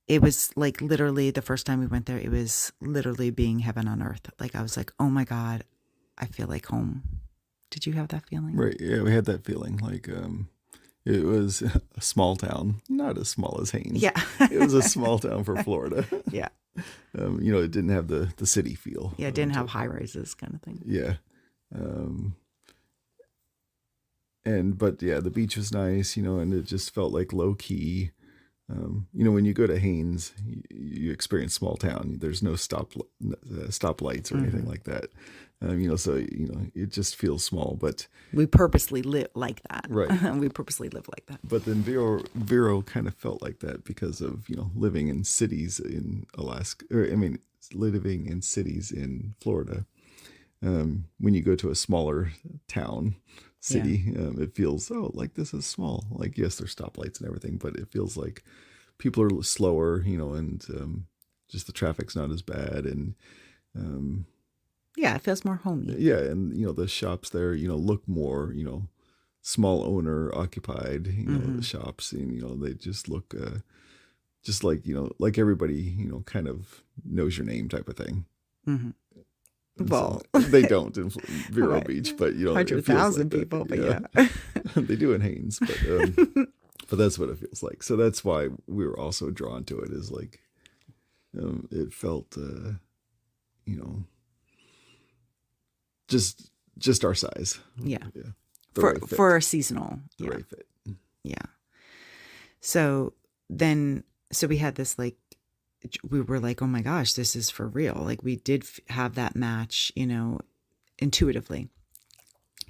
It was like literally the first time we went there, it was literally being heaven on earth. Like I was like, oh my God, I feel like home. Did you have that feeling? Right. Yeah, we had that feeling. Like it was a small town, not as small as Haines. Yeah. It was a small town for Florida. Yeah. It didn't have the city feel. Yeah, it didn't have high rises kind of thing. Yeah. Um, but yeah, the beach was nice, and it just felt like low key. When you go to Haines, you experience small town. There's no stoplights or anything like that. So it just feels small. But we purposely live like that. Right. We purposely live like that. But then Vero kind of felt like that because of living in cities in Alaska, living in cities in Florida. When you go to a smaller town, city, it feels like this is small. Like, yes, there's stoplights and everything, but it feels like people are slower, and just the traffic's not as bad, and yeah, it feels more homey. Yeah, and the shops there, look more, small owner occupied, the shops, and they just look just like like everybody, kind of knows your name type of thing. Mm-hmm. Well, they don't in Vero right. Beach, but 100,000 like people, but yeah. They do in Haines, but that's what it feels like. So that's why we were also drawn to it. Is like, it felt, just our size. Yeah. Yeah. For a seasonal. The right fit. Yeah. So we had this we were like, oh my gosh, this is for real. Like we did have that match, intuitively.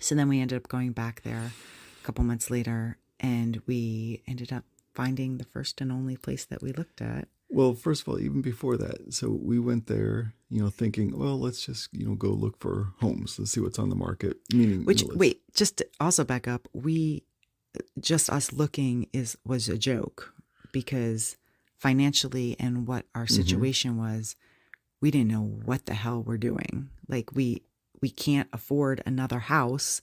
So then we ended up going back there a couple months later, and we ended up finding the first and only place that we looked at. Well, first of all, even before that, so we went there, thinking, well, let's just, go look for homes. Let's see what's on the market. Meaning, wait, just to also back up, us looking was a joke, because financially and what our situation was, we didn't know what the hell we're doing. Like we can't afford another house,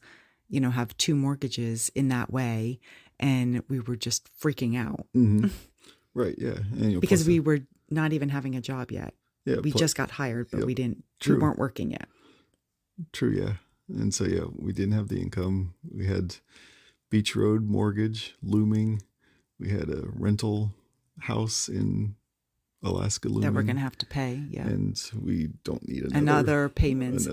have 2 mortgages in that way. And we were just freaking out. Mm-hmm. Right. Yeah. And, because we were not even having a job yet. Yeah. We just got hired, but we weren't working yet. True. Yeah. And so, yeah, we didn't have the income. We had Beach Road mortgage looming. We had a rental house in Alaska looming that we're going to have to pay. Yeah. And we don't need another payments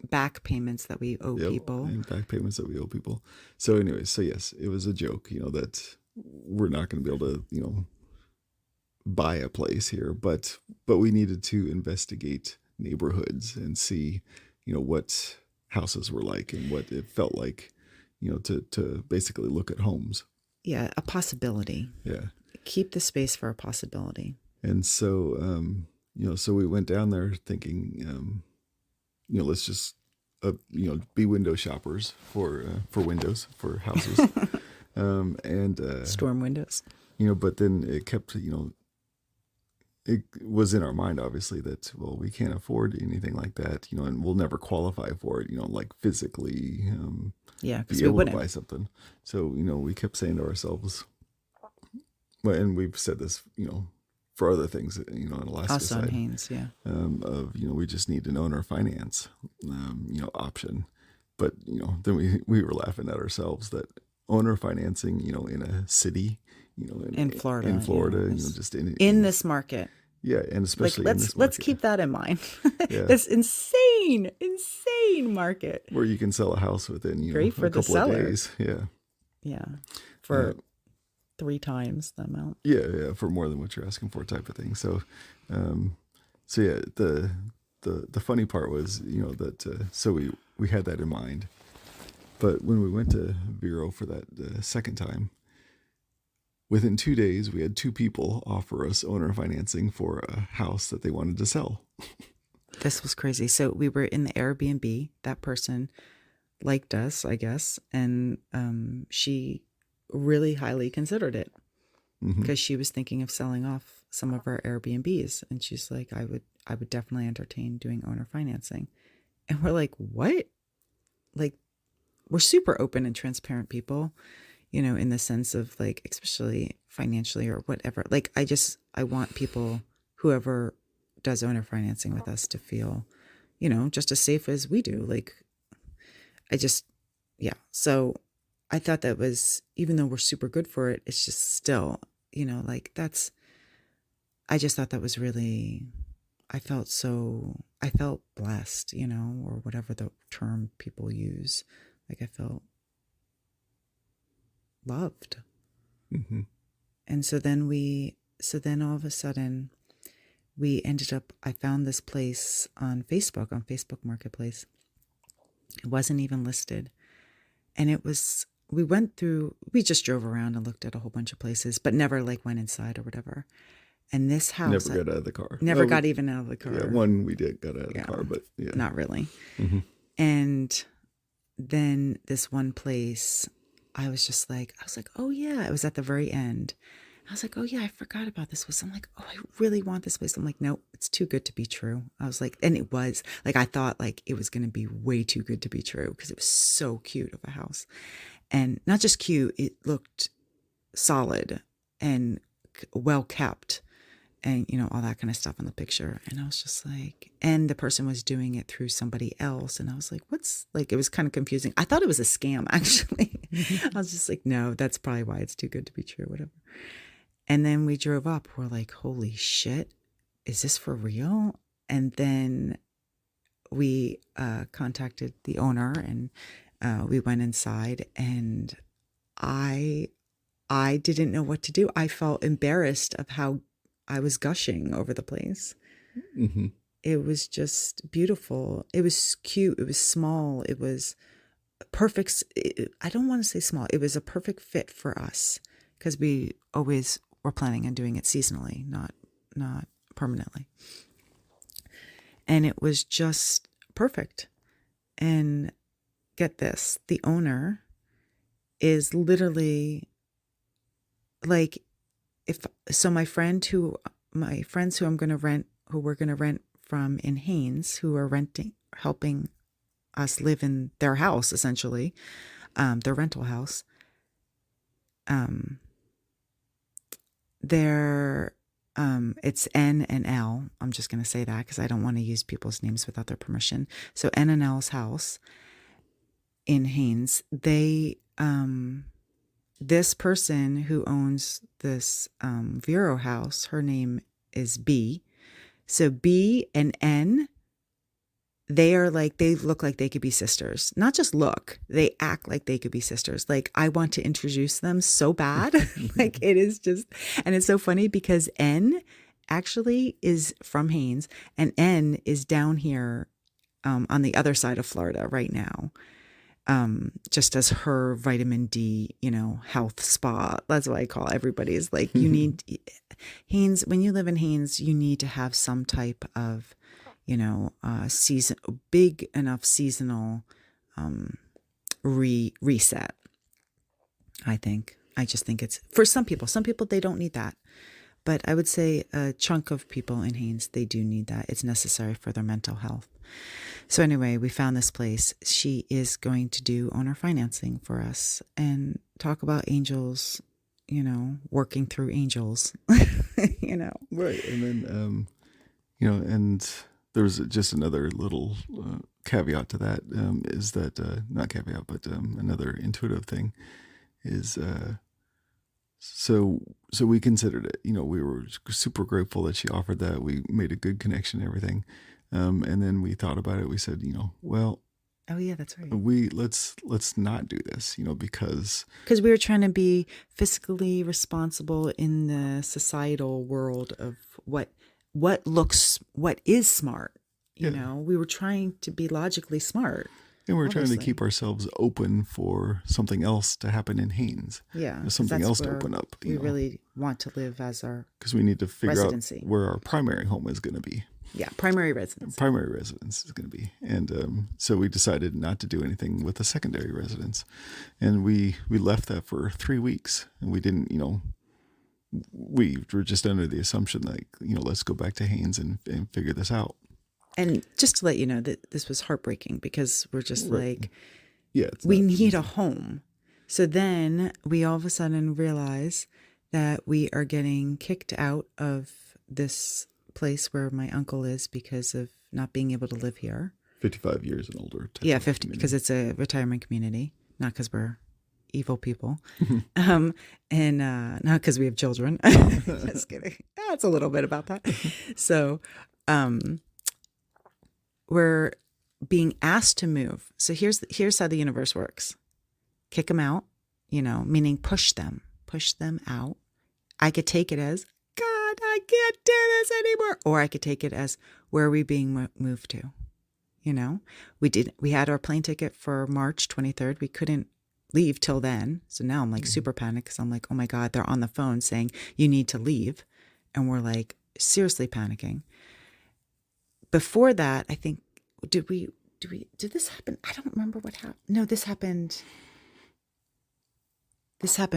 back payments that we owe people. And back payments that we owe people. So anyways, so yes, it was a joke, that we're not going to be able to, buy a place here, but we needed to investigate neighborhoods and see, what houses were like and what it felt like, to basically look at homes. Yeah. A possibility. Yeah. Keep the space for a possibility. And so, so we went down there thinking, let's just, be window shoppers for windows, for houses, and storm windows. But then it kept, it was in our mind, obviously, that, well, we can't afford anything like that, and we'll never qualify for it, like physically, because be able to buy something. So, we kept saying to ourselves, well, and we've said this, for other things, in Alaska also side, in Haines, yeah, of, we just need an owner finance, option. But, then we were laughing at ourselves that owner financing, in a city, in Florida, just in this market. Yeah. And especially in this market. Let's keep that in mind. Yeah. This insane market where you can sell a house within, great for a couple of days. Yeah. Yeah. For 3 times the amount. Yeah. For more than what you're asking for type of thing. So, yeah, the funny part was, that, so we had that in mind, but when we went to Vero for that second time, within 2 days, we had 2 people offer us owner financing for a house that they wanted to sell. This was crazy. So we were in the Airbnb. That person liked us, I guess, and she really highly considered it because she was thinking of selling off some of our Airbnbs, and she's like, I would definitely entertain doing owner financing. And we're like, what? Like, we're super open and transparent people, in the sense of like, especially financially or whatever. Like, I want people, whoever does owner financing with us, to feel, just as safe as we do. Like, yeah. So I thought that was, even though we're super good for it, it's just still, like I just thought that was really, I felt blessed, or whatever the term people use. Like I felt loved. Mm-hmm. And so then all of a sudden I found this place on Facebook Marketplace. It wasn't even listed. And we just drove around and looked at a whole bunch of places, but never like went inside or whatever. And this house, Never got out of the car. never got even out of the car. Yeah, one we did got out of the car, but yeah. Not really. Mm-hmm. And then this one place, I was like, oh yeah, it was at the very end. I was like, oh yeah, I forgot about this place. I'm like, oh, I really want this place. I'm like, nope, it's too good to be true. I was like, and it was like, I thought like it was going to be way too good to be true because it was so cute of a house. And not just cute, it looked solid and well kept and, all that kind of stuff on the picture. And I was just like, and the person was doing it through somebody else. And I was like, it was kind of confusing. I thought it was a scam, actually. I was just like, no, that's probably why it's too good to be true, whatever. And then we drove up. We're like, holy shit, is this for real? And then we contacted the owner and we went inside, and I didn't know what to do. I felt embarrassed of how I was gushing over the place. Mm-hmm. It was just beautiful. It was cute. It was small. It was perfect. I don't want to say small. It was a perfect fit for us because we always were planning on doing it seasonally, not permanently. And it was just perfect. And get this, the owner is literally like, my friends who I'm going to rent, who we're going to rent from in Haines, who are helping us live in their house, essentially, their rental house. It's N and L. I'm just going to say that because I don't want to use people's names without their permission. So N and L's house in Haines, this person who owns this Vero house, her name is B. So B and N, they look like they could be sisters. Not just look, they act like they could be sisters. Like I want to introduce them so bad. Like it is just, and it's so funny because N actually is from Haines and N is down here on the other side of Florida right now. Just as her vitamin D, health spa. That's what I call everybody is like, you need Haines. When you live in Haines, you need to have some type of, big enough seasonal, reset. I just think it's for some people, they don't need that. But I would say a chunk of people in Haines, they do need that. It's necessary for their mental health. So anyway, we found this place. She is going to do owner financing for us and talk about angels, working through angels, Right. And then, and there's just another little caveat to that, is that, not caveat, but another intuitive thing is, so we considered it, we were super grateful that she offered that. We made a good connection and everything. And then we thought about it. We said, well, oh yeah, that's right. Let's not do this, because we were trying to be fiscally responsible in the societal world of what is smart. We were trying to be logically smart. And we're trying to keep ourselves open for something else to happen in Haines. Yeah. Something else to open up. We really want to live as our because we need to figure residency. Out where our primary home is going to be. Yeah, primary residence. Primary residence is going to be. And so we decided not to do anything with a secondary residence. And we left that for 3 weeks. And we didn't, we were just under the assumption like, let's go back to Haines and figure this out. And just to let you know that this was heartbreaking because we're just right. like, yeah, we need a home. So then we all of a sudden realize that we are getting kicked out of this place where my uncle is because of not being able to live here. 55 years and older. Yeah, 50 because it's a retirement community. not because we're evil people, and not because we have children. Just kidding. That's a little bit about that. So, we're being asked to move. So here's how the universe works: kick them out, meaning push them out. I could take it as, God, I can't do this anymore, or I could take it as, where are we being moved to? We had our plane ticket for March 23rd. We couldn't leave till then. So now I'm like super panicked because I'm like, oh my God, they're on the phone saying you need to leave. And we're like seriously panicking. Before that, I think, did this happen? I don't remember what happened. No, this happened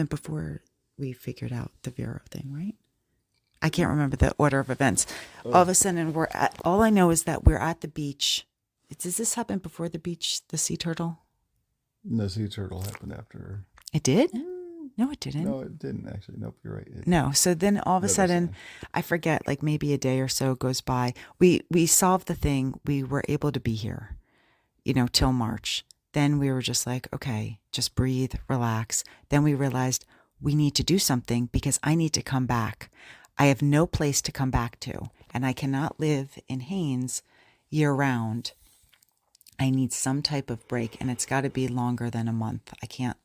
before we figured out the Vero thing, right? I can't remember the order of events. Oh. All of a sudden all I know is that we're at the beach. Does this happen before the beach, the sea turtle? No, sea turtle happened after. It did? No, it didn't. No, it didn't actually. Nope, you're right. No. So then all of a sudden, I forget, like maybe a day or so goes by. We solved the thing. We were able to be here, till March. Then we were just like, okay, just breathe, relax. Then we realized we need to do something because I need to come back. I have no place to come back to, and I cannot live in Haines year round. I need some type of break, and it's got to be longer than a month. I can't,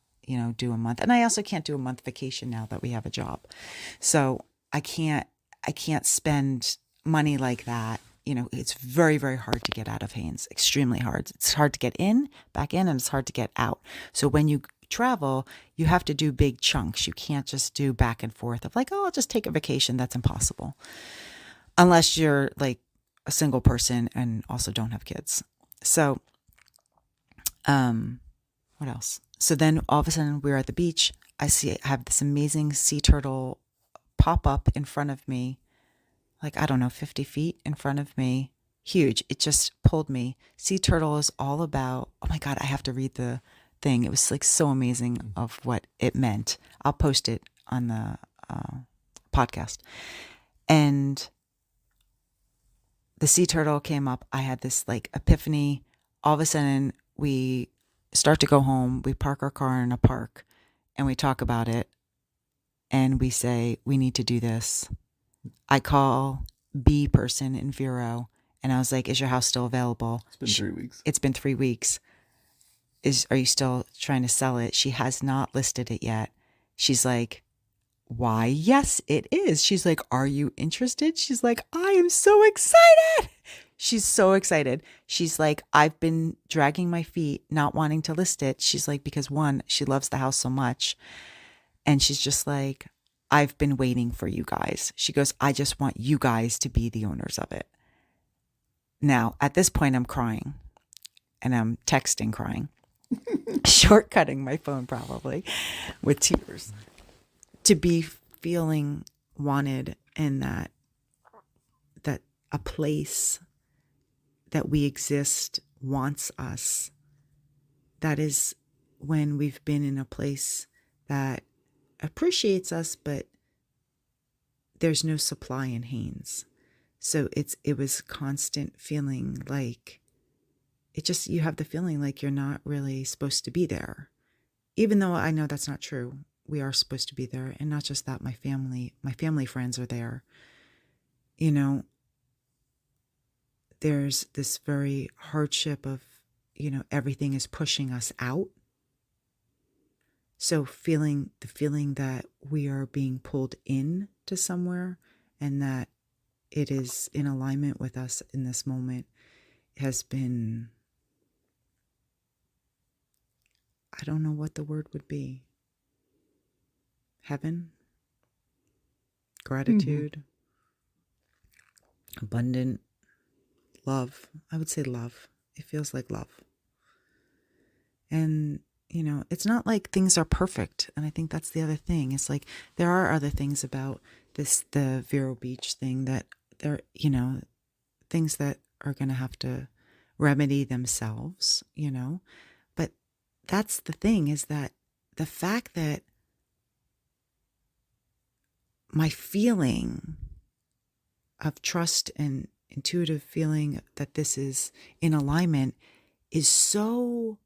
do a month. And I also can't do a month vacation now that we have a job. So I can't spend money like that. It's very, very hard to get out of Haines, extremely hard. It's hard to get back in, and it's hard to get out. So when you travel, you have to do big chunks. You can't just do back and forth of like, oh, I'll just take a vacation. That's impossible. Unless you're like a single person and also don't have kids. So, what else? So then all of a sudden we're at the beach. I have this amazing sea turtle pop up in front of me, like, I don't know, 50 feet in front of me. Huge. It just pulled me. Sea turtle is all about, oh my God, I have to read the thing. It was like so amazing of what it meant. I'll post it on the podcast. And the sea turtle came up. I had this like epiphany. All of a sudden we start to go home. We park our car in a park and we talk about it. And we say, we need to do this. I call B person in Vero and I was like, is your house still available? It's been 3 weeks. It's been 3 weeks. Are you still trying to sell it? She has not listed it yet. She's like, why? Yes, it is. She's like, are you interested? She's like, I am so excited. She's so excited. She's like, I've been dragging my feet, not wanting to list it. She's like, because one, she loves the house so much. And she's just like, I've been waiting for you guys. She goes, I just want you guys to be the owners of it. Now, at this point, I'm crying and I'm texting crying, shortcutting my phone probably with tears. To be feeling wanted and that a place that we exist wants us. That is when we've been in a place that appreciates us, but there's no supply in Haines. So it was constant feeling like you have the feeling like you're not really supposed to be there. Even though I know that's not true. We are supposed to be there. And not just that, my family friends are there. There's this very hardship of, everything is pushing us out. So the feeling that we are being pulled in to somewhere and that it is in alignment with us in this moment has been, I don't know what the word would be. Heaven, gratitude, abundant love. I would say love. It feels like love. And, it's not like things are perfect. And I think that's the other thing. It's like there are other things about the Vero Beach thing that there, things that are going to have to remedy themselves, But that's the thing, is that the fact that my feeling of trust and intuitive feeling that this is in alignment is so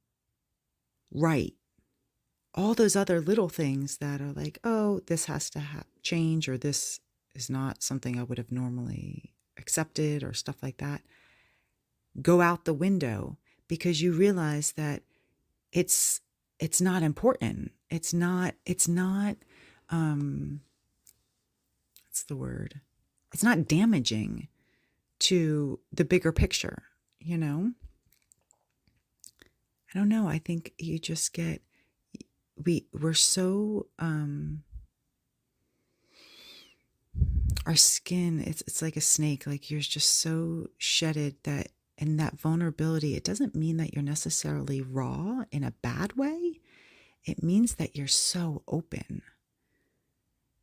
right. all those other little things that are like, oh, this has to change, or this is not something I would have normally accepted, or stuff like that, go out the window, because you realize that it's not important. It's not what's the word? It's not damaging to the bigger picture, you know? I don't know. I think you just get, we're so, our skin, it's like a snake, like you're just so shedded that, and that vulnerability, it doesn't mean that you're necessarily raw in a bad way. It means that you're so open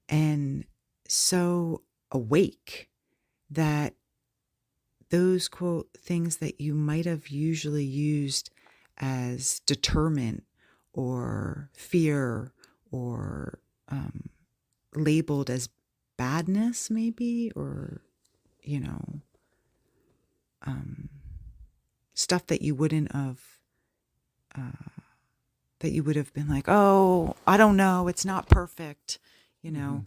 and so awake that those, quote, things that you might have usually used as deterrent or fear, or labeled as badness, maybe, or, you know, stuff that you wouldn't have, that you would have been like, oh, I don't know, it's not perfect, you know,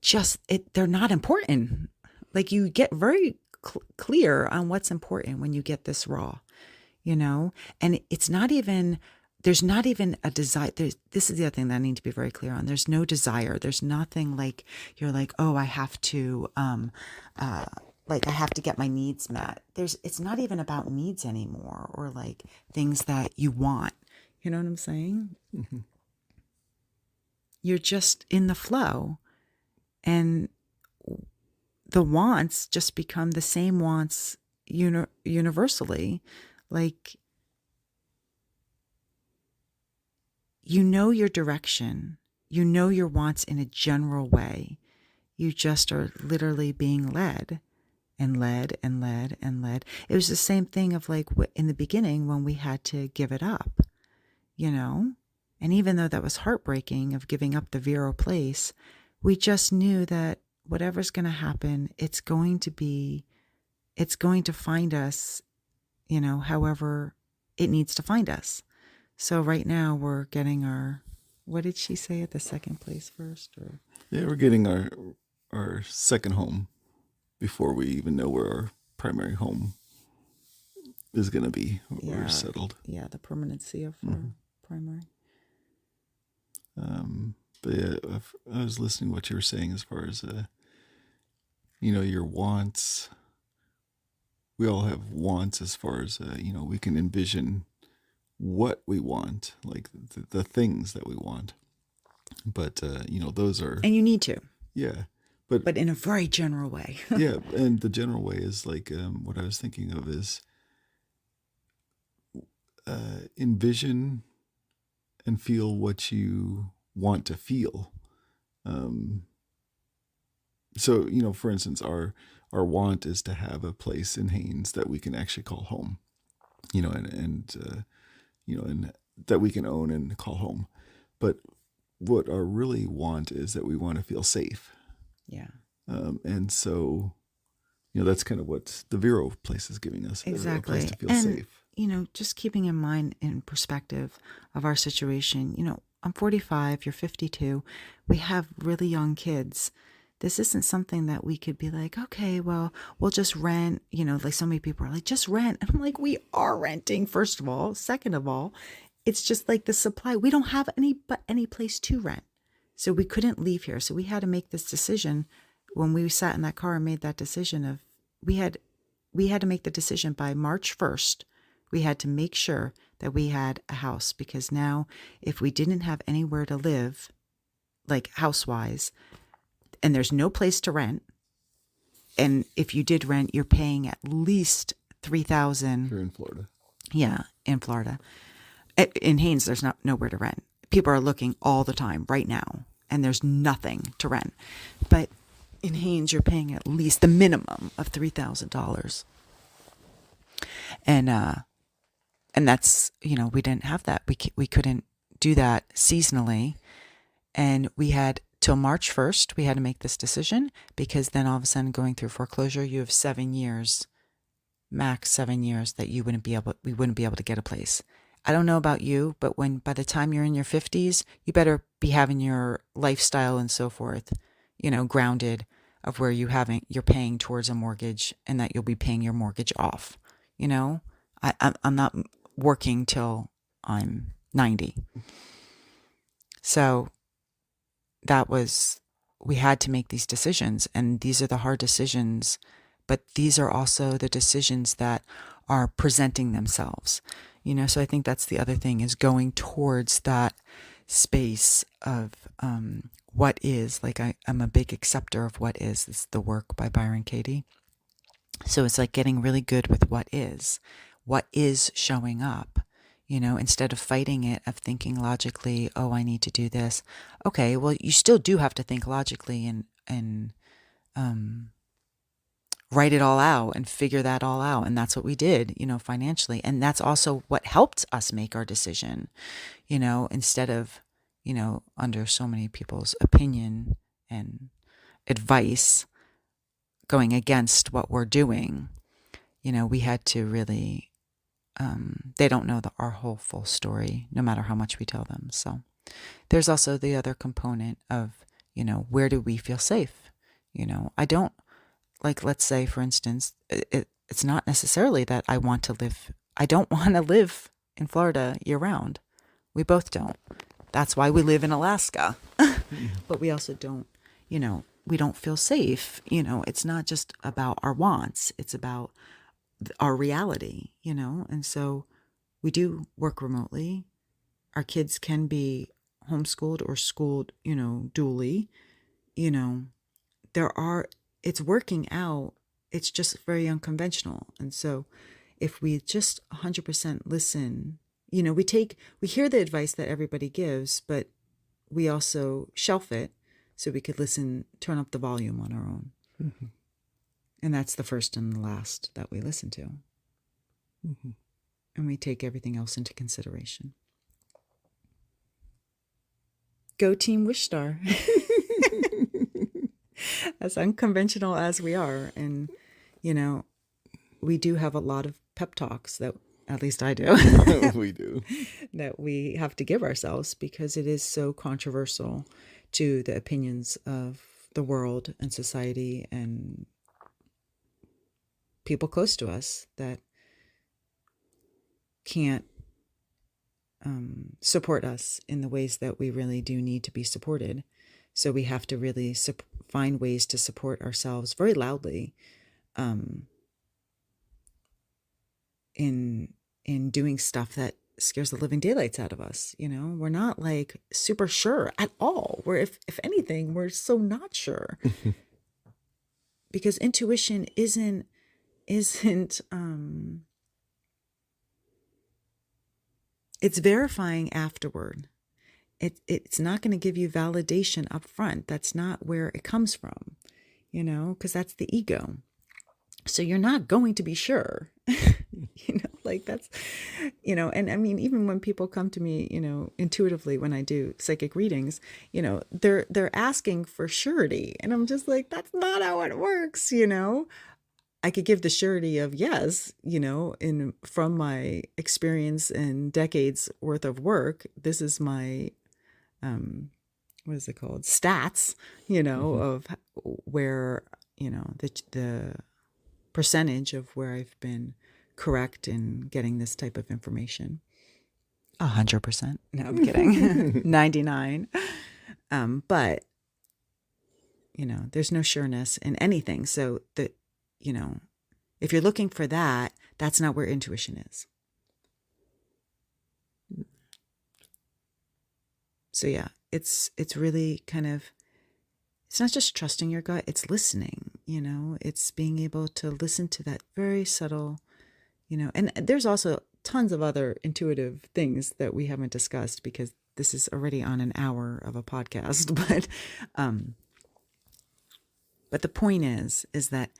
just they're not important. Like, you get very clear on what's important when you get this raw, you know, and it's not even, there's not even a desire. This is the other thing that I need to be very clear on. There's no desire. There's nothing like you're like, oh, I have to, like I have to get my needs met. It's not even about needs anymore, or like things that you want. You know what I'm saying? Mm-hmm. You're just in the flow, and the wants just become the same wants universally. Like, you know your direction, you know your wants in a general way. You just are literally being led and led and led and led. It was the same thing of like in the beginning when we had to give it up, you know? And even though that was heartbreaking of giving up the Vero place, we just knew that whatever's going to happen, it's going to find us, you know, however it needs to find us. So right now we're getting our, what did she say, at the second place first? Or yeah, we're getting our second home before we even know where our primary home is going to be. Yeah, we're settled. Yeah, the permanency of our primary. But yeah, I was listening to what you were saying as far as, you know, your wants. We all have wants as far as, you know, we can envision what we want, like the things that we want. But, you know, those are... And you need to. Yeah. But in a very general way. Yeah, and the general way is like, what I was thinking of is envision and feel what you want to feel. So, you know, for instance, our want is to have a place in Haines that we can actually call home, you know, and you know, and that we can own and call home. But what our really want is that we want to feel safe. Yeah. And so, you know, that's kind of what the Vero place is giving us. Exactly. A place to feel and, safe. You know, just keeping in mind in perspective of our situation, you know, I'm 45, you're 52. We have really young kids. This isn't something that we could be like, okay, well, we'll just rent, you know, like so many people are like, just rent. And I'm like, we are renting, first of all. Second of all, it's just like the supply. We don't have any place to rent. So we couldn't leave here. So we had to make this decision when we sat in that car and made that decision of, we had to make the decision by March 1st. We had to make sure that we had a house, because now if we didn't have anywhere to live, like house-wise, and there's no place to rent, and if you did rent, you're paying at least $3,000. Here in Florida. Yeah, in Florida. In Haines, there's nowhere to rent. People are looking all the time right now, and there's nothing to rent. But in Haines, you're paying at least the minimum of $3,000. And that's, you know, we didn't have that. We couldn't do that seasonally. And we had till March 1st, we had to make this decision, because then all of a sudden going through foreclosure, you have 7 years, max 7 years, that we wouldn't be able to get a place. I don't know about you, but by the time you're in your 50s, you better be having your lifestyle and so forth, grounded of where you're paying towards a mortgage and that you'll be paying your mortgage off. I'm not working till I'm 90. So we had to make these decisions, and these are the hard decisions, but these are also the decisions that are presenting themselves. So I think that's the other thing, is going towards that space of what is. Like I'm a big acceptor of what is. It's the work by Byron Katie. So it's like getting really good with what is showing up, instead of fighting it, of thinking logically, oh, I need to do this. Okay, well, you still do have to think logically and write it all out and figure that all out. And that's what we did, financially. And that's also what helped us make our decision, instead of, under so many people's opinion and advice going against what we're doing. We had to really, they don't know our whole full story, no matter how much we tell them. So there's also the other component of, where do we feel safe? I don't, like, let's say, for instance, it's not necessarily that I don't want to live in Florida year round. We both don't. That's why we live in Alaska. But we also don't, we don't feel safe. It's not just about our wants. It's about our reality, and so we do work remotely. Our kids can be homeschooled or schooled, dually. It's working out. It's just very unconventional. And so if we just 100% listen, we hear the advice that everybody gives, but we also shelf it so we could listen, turn up the volume on our own. Mm-hmm. And that's the first and the last that we listen to. Mm-hmm. And we take everything else into consideration. Go Team Wishstar. As unconventional as we are. And, we do have a lot of pep talks that, at least I do. We do. That we have to give ourselves, because it is so controversial to the opinions of the world and society and people close to us that can't support us in the ways that we really do need to be supported. So we have to really find ways to support ourselves very loudly in doing stuff that scares the living daylights out of us. We're not like super sure at all. We're, if anything, we're so not sure. Because intuition isn't it's verifying afterward. It's not going to give you validation up front. That's not where it comes from, because that's the ego. So you're not going to be sure, like that's, and I mean, even when people come to me, intuitively, when I do psychic readings, they're asking for surety. And I'm just like, that's not how it works. I could give the surety of yes, from my experience and decades worth of work, this is my, what is it called? Stats, mm-hmm. of where, the percentage of where I've been correct in getting this type of information. 100%. No, I'm kidding. 99. But, there's no sureness in anything. So if you're looking for that, that's not where intuition is. So yeah, it's really kind of, it's not just trusting your gut, it's listening, it's being able to listen to that very subtle, and there's also tons of other intuitive things that we haven't discussed because this is already on an hour of a podcast. But the point is that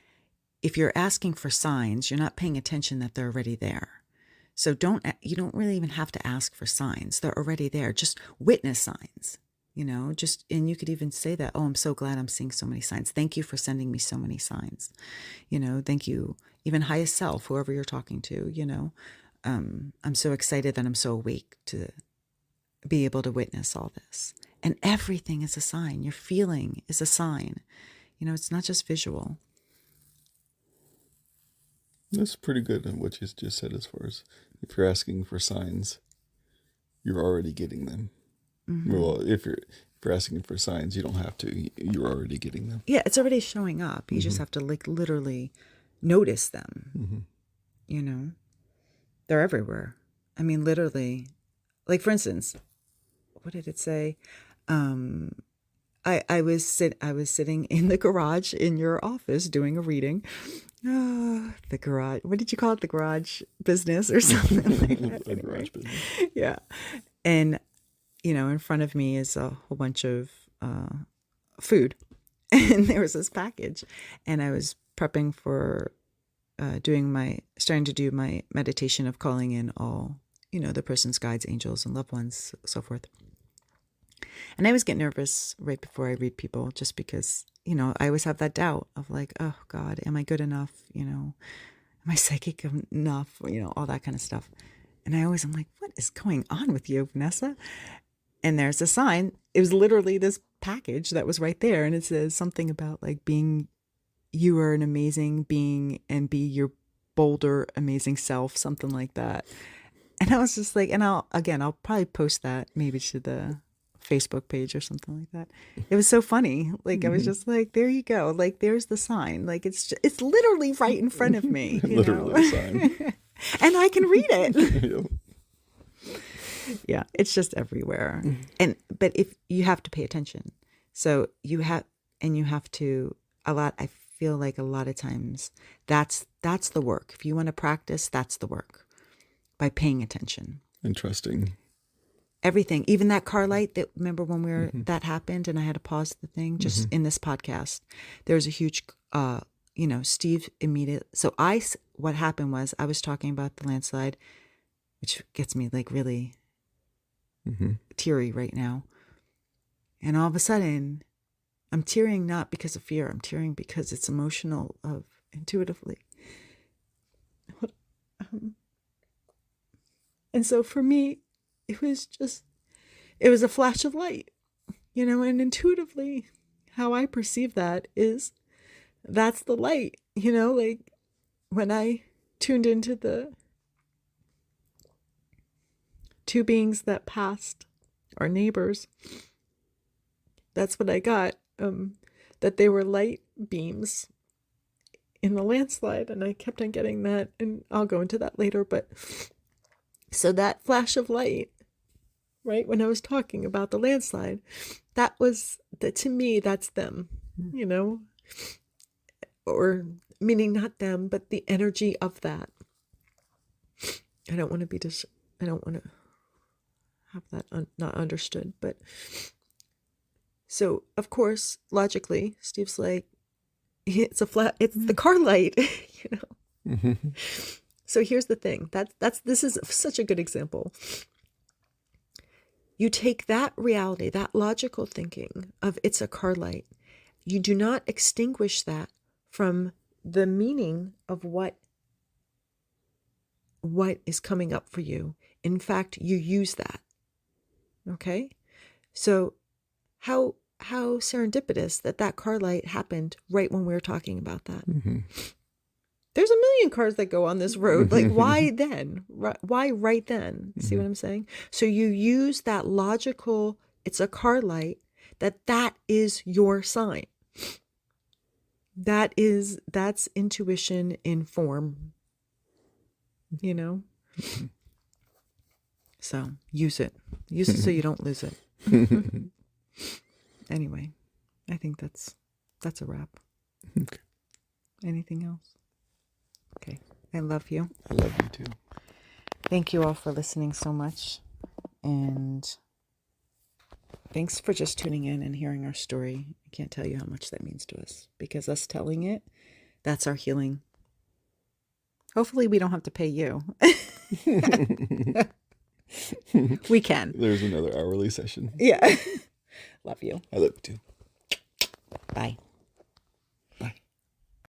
if you're asking for signs, you're not paying attention that they're already there. So you don't really even have to ask for signs. They're already there. Just witness signs, and you could even say that, oh, I'm so glad I'm seeing so many signs. Thank you for sending me so many signs. Thank you, even highest self, whoever you're talking to, I'm so excited that I'm so awake to be able to witness all this. And everything is a sign. Your feeling is a sign. You know, it's not just visual. That's pretty good on what you just said, as far as if you're asking for signs, you're already getting them. Mm-hmm. Well, if you're asking for signs, you don't have to. You're already getting them. Yeah, it's already showing up. You just have to like literally notice them. You know, they're everywhere. I mean, literally, like for instance, what did it say? I was sitting in the garage in your office doing a reading. The garage. What did you call it? The garage business or something like that. The garage business. Yeah. And, you know, in front of me is a whole bunch of food. And there was this package. And I was prepping for starting to do my meditation of calling in all, you know, the person's guides, angels, and loved ones, so forth. And I always get nervous right before I read people, just because, you know, I always have that doubt of like, oh God, am I good enough? You know, am I psychic enough? You know, all that kind of stuff. And I'm like, what is going on with you, Vanessa? And there's a sign. It was literally this package that was right there. And it says something about like you are an amazing being and be your bolder, amazing self, something like that. And I was just like, and I'll probably post that maybe to the Facebook page or something like that. It was so funny. Like I was just like, there you go. Like there's the sign. Like it's literally right in front of me. Literally a sign. And I can read it. Yeah, it's just everywhere. But if you have to pay attention. So you have to I feel like a lot of times that's the work. If you want to practice, that's the work. By paying attention. And trusting. Everything, even that car light that, remember when that happened and I had to pause the thing just in this podcast, there was a huge, you know, Steve immediately. So what happened was I was talking about the landslide, which gets me like really teary right now. And all of a sudden I'm tearing not because of fear. I'm tearing because it's emotional intuitively. And so for me, it was a flash of light, you know, and intuitively how I perceive that is that's the light, you know, like when I tuned into the two beings that passed, our neighbors, that's what I got, that they were light beams in the landslide. And I kept on getting that, and I'll go into that later, but so that flash of light, right, when I was talking about the landslide, to me, that's them, you know, or meaning not them, but the energy of that. I don't want to have that not understood, but so of course, logically, Steve's like, it's the car light, you know. So here's the thing. This is such a good example. You take that reality, that logical thinking of it's a car light. You do not extinguish that from the meaning of what is coming up for you. In fact, you use that. Okay? So how serendipitous that car light happened right when we were talking about that. There's a million cars that go on this road. Like, why then? Why right then? See what I'm saying? So you use that logical, it's a car light, that is your sign. That's intuition in form, you know? So use it so you don't lose it. Anyway, I think that's a wrap. Okay. Anything else? Okay. I love you. I love you too. Thank you all for listening so much. And thanks for just tuning in and hearing our story. I can't tell you how much that means to us, because us telling it, that's our healing. Hopefully we don't have to pay you. We can. There's another hourly session. Yeah. Love you. I love you too. Bye.